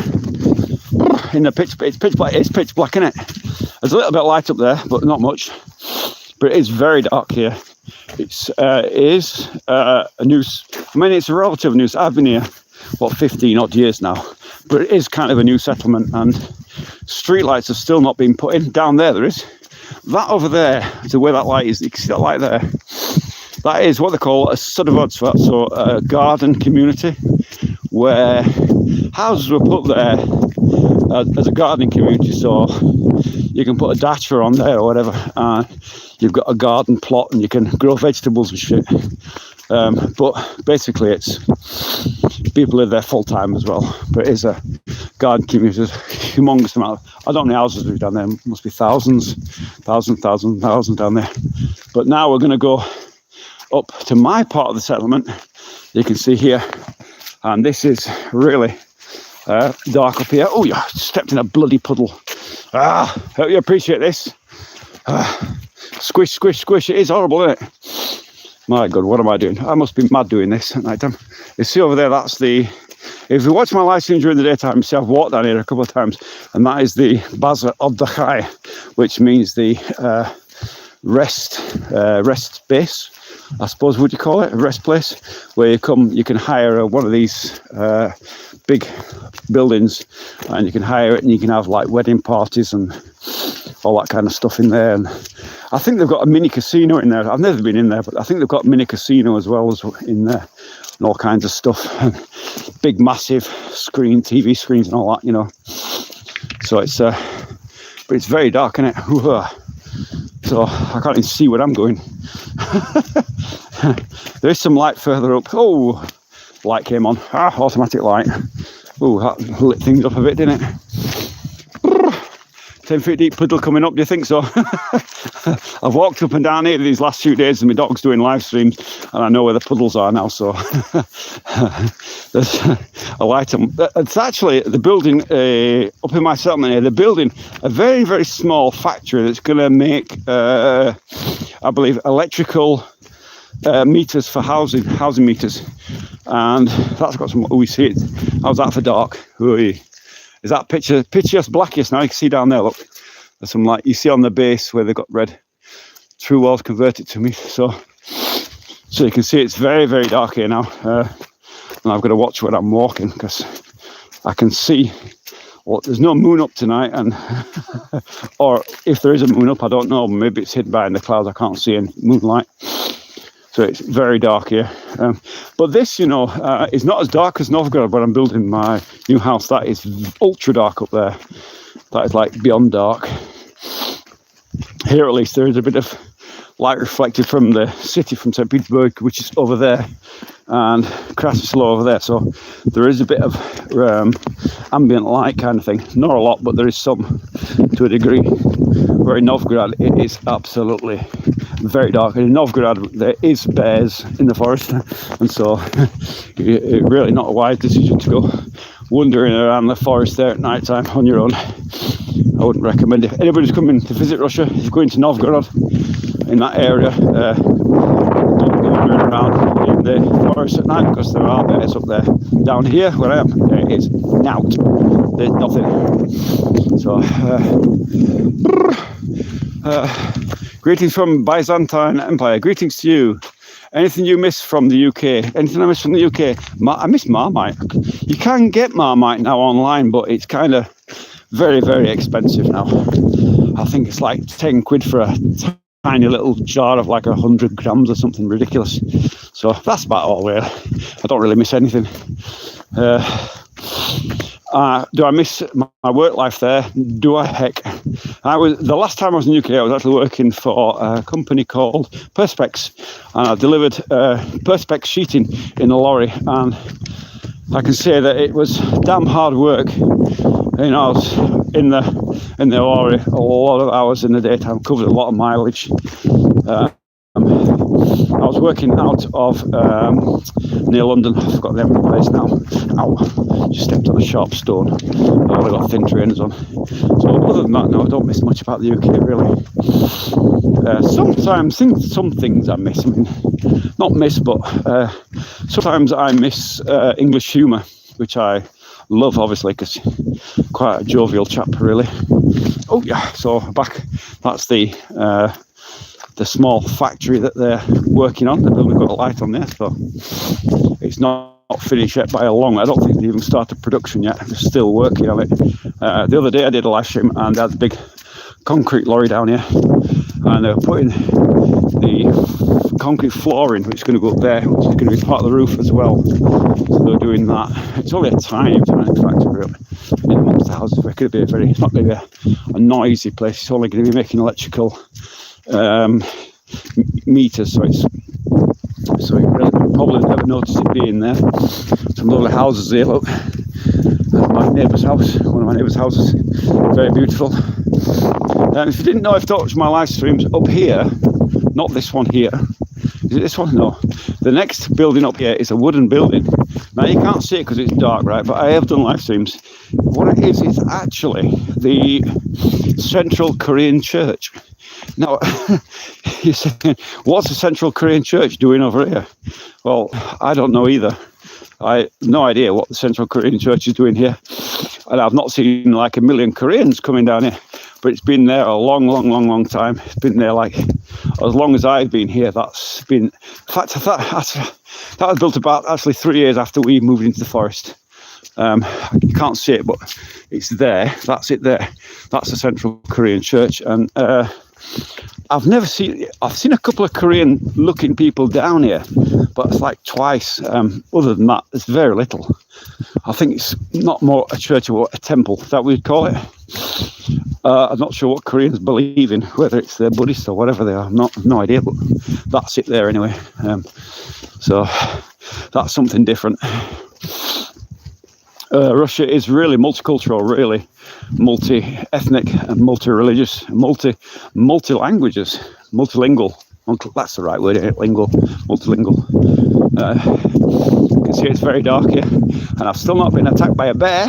It's pitch black, isn't it? There's a little bit of light up there, but not much. But it is very dark here. It is a news. I mean, it's a relative news. I've been here, 15 odd years now. But it is kind of a new settlement, and streetlights have still not been put in. Down there is. That over there, so where that light is, you can see that light there. That is what they call a Sadovodsvat, so a garden community, where houses were put there as a gardening community, so you can put a dacha on there or whatever, and you've got a garden plot and you can grow vegetables and shit. But basically it's people live there full time as well, but it is a garden community. There's a humongous amount I don't know how many houses we've down there, must be thousands down there. But now we're going to go up to my part of the settlement, you can see here, and this is really dark up here. Oh yeah, stepped in a bloody puddle. Hope you appreciate this. Squish, squish, squish. It is horrible, isn't it? My God, what am I doing? I must be mad doing this at night time. You see over there, that's the... If you watch my live stream during the daytime, you see I've walked down here a couple of times, and that is the Baza of the Chai, which means the rest base, I suppose, would you call it? A rest place, where you can hire one of these big buildings, and you can hire it and you can have like wedding parties and all that kind of stuff in there. And I think they've got a mini casino in there. I've never been in there, but I think they've got a mini casino as well as in there, and all kinds of stuff. And big, massive screen, TV screens and all that, you know. So it's, but it's very dark, isn't it? So I can't even see where I'm going. There is some light further up. Oh, light came on. Automatic light. Oh, that lit things up a bit, didn't it? 10 feet deep puddle coming up, do you think so? I've walked up and down here these last few days and my dog's doing live streams and I know where the puddles are now, so there's a light on. It's actually the building up in my settlement here, they're building a very, very small factory that's going to make, I believe, electrical meters for housing meters, and that's got some, we see it. How's that for dark? Is that picturesque blackest now? You can see down there, look. There's some light. You see on the base where they've got red true walls converted to me. So you can see it's very, very dark here now. And I've got to watch where I'm walking because I can see, well, there's no moon up tonight, and or if there is a moon up, I don't know. Maybe it's hidden behind the clouds. I can't see any moonlight. So it's very dark here. But this, you know, is not as dark as Novgorod where I'm building my new house. That is ultra dark up there. That is like beyond dark. Here at least there is a bit of light reflected from the city, from St. Petersburg, which is over there, and Krasny Selo over there. So there is a bit of ambient light kind of thing. Not a lot, but there is some to a degree. Where in Novgorod it is absolutely very dark, and in Novgorod there is bears in the forest, and so it's really not a wise decision to go wandering around the forest there at night time on your own. I wouldn't recommend it. Anybody's coming to visit Russia, if you're going to Novgorod in that area, don't go wandering around in the forest at night because there are bears up there. Down here where I am, there is nout. There's nothing. So greetings from Byzantine Empire. Greetings to you. Anything you miss from the UK? Anything I miss from the UK? I miss Marmite. You can get Marmite now online, but it's kind of very, very expensive now. I think it's like 10 quid for a tiny little jar of like 100 grams or something ridiculous. So that's about all really. I don't really miss anything. Do I miss my work life there? Do I? Heck. The last time I was in the UK, I was actually working for a company called Perspex, and I delivered Perspex sheeting in a lorry, and I can say that it was damn hard work. You know, I was in the lorry a lot of hours in the daytime, covered a lot of mileage. I was working out of near London. I forgot the name of the place now. Ow, just stepped on a sharp stone. I've only got thin trainers on. So other than that, no, I don't miss much about the UK really. Sometimes some things I miss. I mean, not miss, but sometimes I miss English humour, which I love obviously because quite a jovial chap really. Oh yeah, so back, that's the small factory that they're working on. They've only got a light on there, so it's not finished yet by a long. I don't think they even started production yet. They're still working on it. The other day I did a live stream and they had a big concrete lorry down here, and they were putting the concrete flooring, which is going to go up there, which is going to be part of the roof as well. So they're doing that. It's only a tiny factory, really. In amongst the houses, where it could be it's not going to be a noisy place. It's only going to be making electrical meters, so you really probably never noticed it being there. Some lovely houses here, look. My neighbour's house, one of my neighbour's houses, very beautiful. If you didn't know, I've watched my live streams up here, not this one here. Is it this one? No. The next building up here is a wooden building. Now you can't see it because it's dark, right? But I have done live streams. What it is actually the Central Korean Church. Now, you're saying, what's the Central Korean Church doing over here? Well, I don't know either. I have no idea what the Central Korean Church is doing here. And I've not seen like a million Koreans coming down here. But it's been there a long time. It's been there like as long as I've been here. That's been, in fact, that was built about actually 3 years after we moved into the forest. You can't see it, but it's there. That's it there. That's the Central Korean Church. And I've seen a couple of Korean looking people down here, but it's like twice. Other than that, it's very little. I think it's not more a church or a temple, is that what we'd call it. I'm not sure what Koreans believe in, whether it's their Buddhist or whatever they are. No idea, but that's it there anyway. So that's something different. Russia is really multicultural, really multi-ethnic and multi-religious, multi-languages, multilingual. That's the right word, isn't it? Multilingual. You can see it's very dark here, and I've still not been attacked by a bear,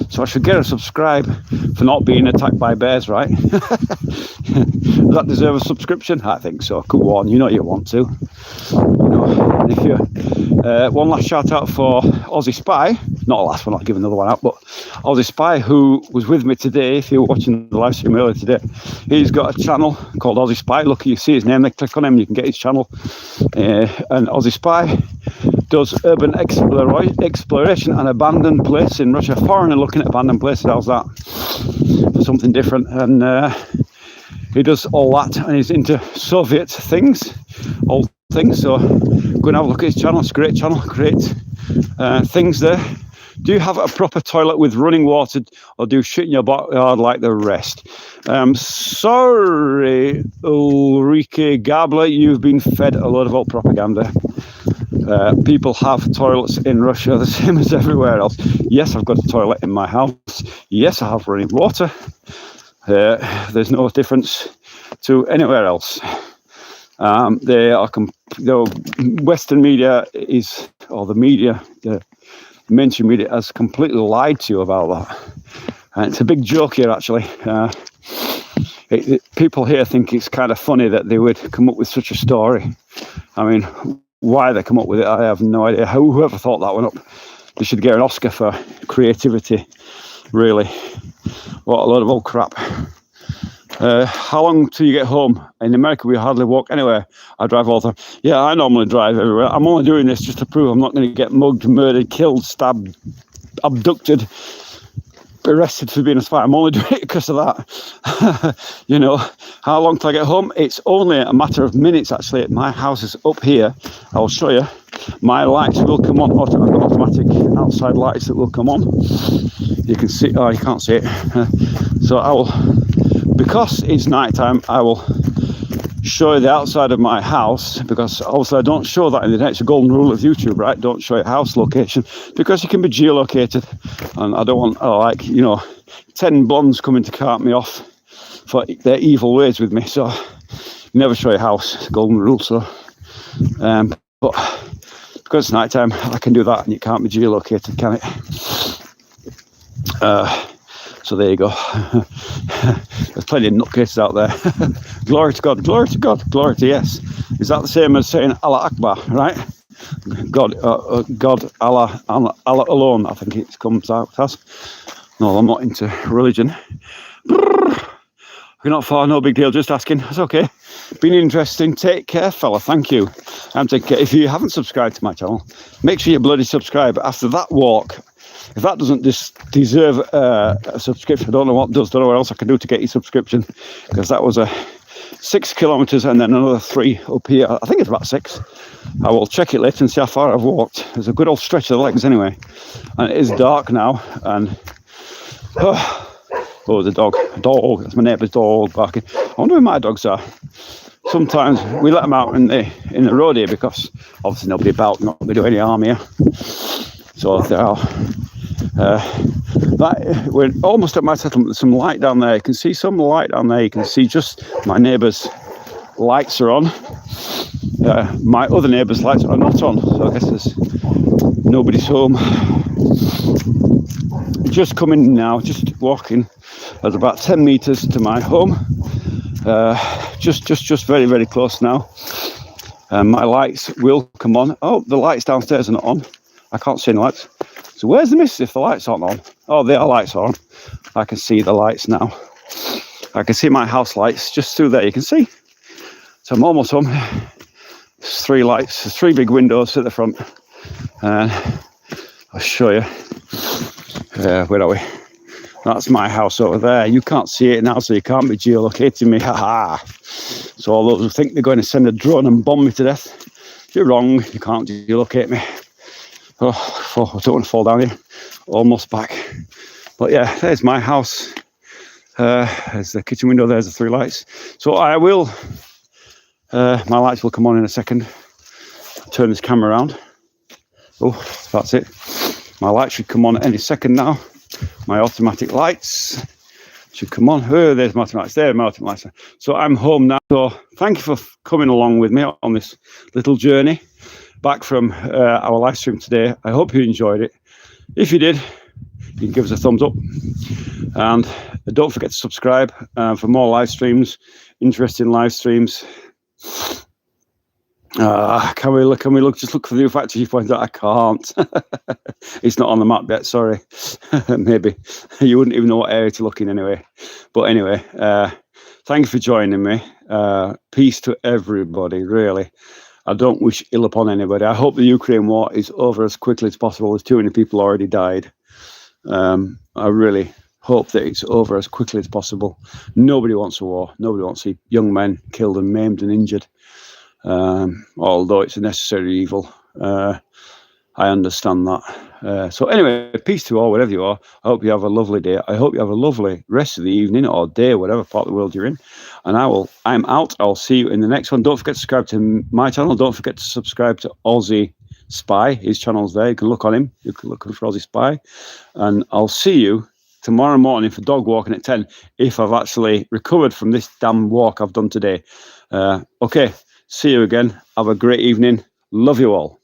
so I should get a subscribe for not being attacked by bears, right? Does that deserve a subscription? I think so. Come on, you know you want to. And if you one last shout out for Aussie Spy, not a last one, I'll give another one out, but Aussie Spy, who was with me today. If you were watching the live stream earlier today, he's got a channel called Aussie Spy. Look, you see his name, they click on him, you can get his channel. And Aussie Spy does urban exploration and abandoned places in Russia. Foreigner looking at abandoned places, how's that? For something different. And he does all that, and he's into Soviet things, old things. So go and have a look at his channel. It's a great channel, great things there. Do you have a proper toilet with running water, or do you shit in your backyard like the rest? Sorry, Ulrike Gabler, you've been fed a lot of old propaganda. People have toilets in Russia the same as everywhere else. Yes, I've got a toilet in my house. Yes, I have running water. There's no difference to anywhere else. They are Western media is, or the media, the mainstream media has completely lied to you about that. And it's a big joke here, actually. People here think it's kind of funny that they would come up with such a story. I mean, why they come up with it, I have no idea. Whoever thought that one up, they should get an Oscar for creativity, really. What a load of old crap. How long till you get home? In America, we hardly walk anywhere. I drive all the time. Yeah, I normally drive everywhere. I'm only doing this just to prove I'm not going to get mugged, murdered, killed, stabbed, abducted, arrested for being a spy. I'm only doing it because of that. You know, how long till I get home? It's only a matter of minutes, actually. My house is up here. I'll show you. My lights will come on. I've got automatic outside lights that will come on. You can see. Oh, you can't see it. So I will, because it's night time, I will show you the outside of my house, because obviously I don't show that in the net. It's a golden rule of YouTube, right? Don't show your house location, because you can be geolocated, and I don't want 10 blondes coming to cart me off for their evil ways with me. So you never show your house. It's a golden rule. So but because it's night time, I can do that, and you can't be geolocated, can it? So there you go. There's plenty of nutcases out there. Glory to God, glory to God, glory to yes. Is that the same as saying Allah Akbar, right? God, Allah alone, I think it comes out as. No, I'm not into religion. You're not far, no big deal, just asking. That's okay. Been interesting. Take care, fella. Thank you. Take care. If you haven't subscribed to my channel, make sure you bloody subscribe. After that walk, if that doesn't deserve a subscription, I don't know what does. Don't know what else I can do to get your subscription, because that was 6 kilometres and then another 3 up here. I think it's about 6. I will check it later and see how far I've walked. There's a good old stretch of the legs anyway. And it is dark now. And oh, the dog. That's my neighbour's dog barking. I wonder where my dogs are. Sometimes we let them out in the road here because obviously nobody about, not going to do any harm here. So they are. We're almost at my settlement. There's some light down there. You can see some light down there. You can see just my neighbour's lights are on. My other neighbour's lights are not on. So I guess there's nobody's home. Just coming now, just walking. There's about 10 metres to my home. Just very, very close now. My lights will come on. Oh, the lights downstairs are not on. I can't see any lights. So where's the mist if the lights aren't on? Oh, the lights are on. I can see the lights now. I can see my house lights just through there. You can see. So I'm almost home. There's 3 lights. There's 3 big windows at the front. And I'll show you. Where are we? That's my house over there. You can't see it now, so you can't be geolocating me. Ha! So all those who think they're going to send a drone and bomb me to death, you're wrong. You can't geolocate me. Oh, I don't want to fall down here. Almost back. But yeah, there's my house. There's the kitchen window. There's the 3 lights. So I will. My lights will come on in a second. Turn this camera around. Oh, that's it. My lights should come on any second now. My automatic lights should come on. Oh, there's my automatic lights. There, my automatic lights. So I'm home now. So thank you for coming along with me on this little journey back from our live stream today. I hope you enjoyed it. If you did, you can give us a thumbs up. And don't forget to subscribe for more live streams, interesting live streams. Can we look? Just look for the new factory point that I can't. It's not on the map yet. Sorry. Maybe you wouldn't even know what area to look in anyway. But anyway, thank you for joining me. Peace to everybody. Really, I don't wish ill upon anybody. I hope the Ukraine war is over as quickly as possible. There's too many people already died. I really hope that it's over as quickly as possible. Nobody wants a war. Nobody wants to see young men killed and maimed and injured. Although it's a necessary evil. I understand that. So anyway, peace to all, wherever you are. I hope you have a lovely day. I hope you have a lovely rest of the evening or day, whatever part of the world you're in. And I'm out. I'll see you in the next one. Don't forget to subscribe to my channel. Don't forget to subscribe to Aussie Spy. His channel's there. You can look on him. You can look for Aussie Spy. And I'll see you tomorrow morning for dog walking at 10 if I've actually recovered from this damn walk I've done today. Okay. See you again. Have a great evening. Love you all.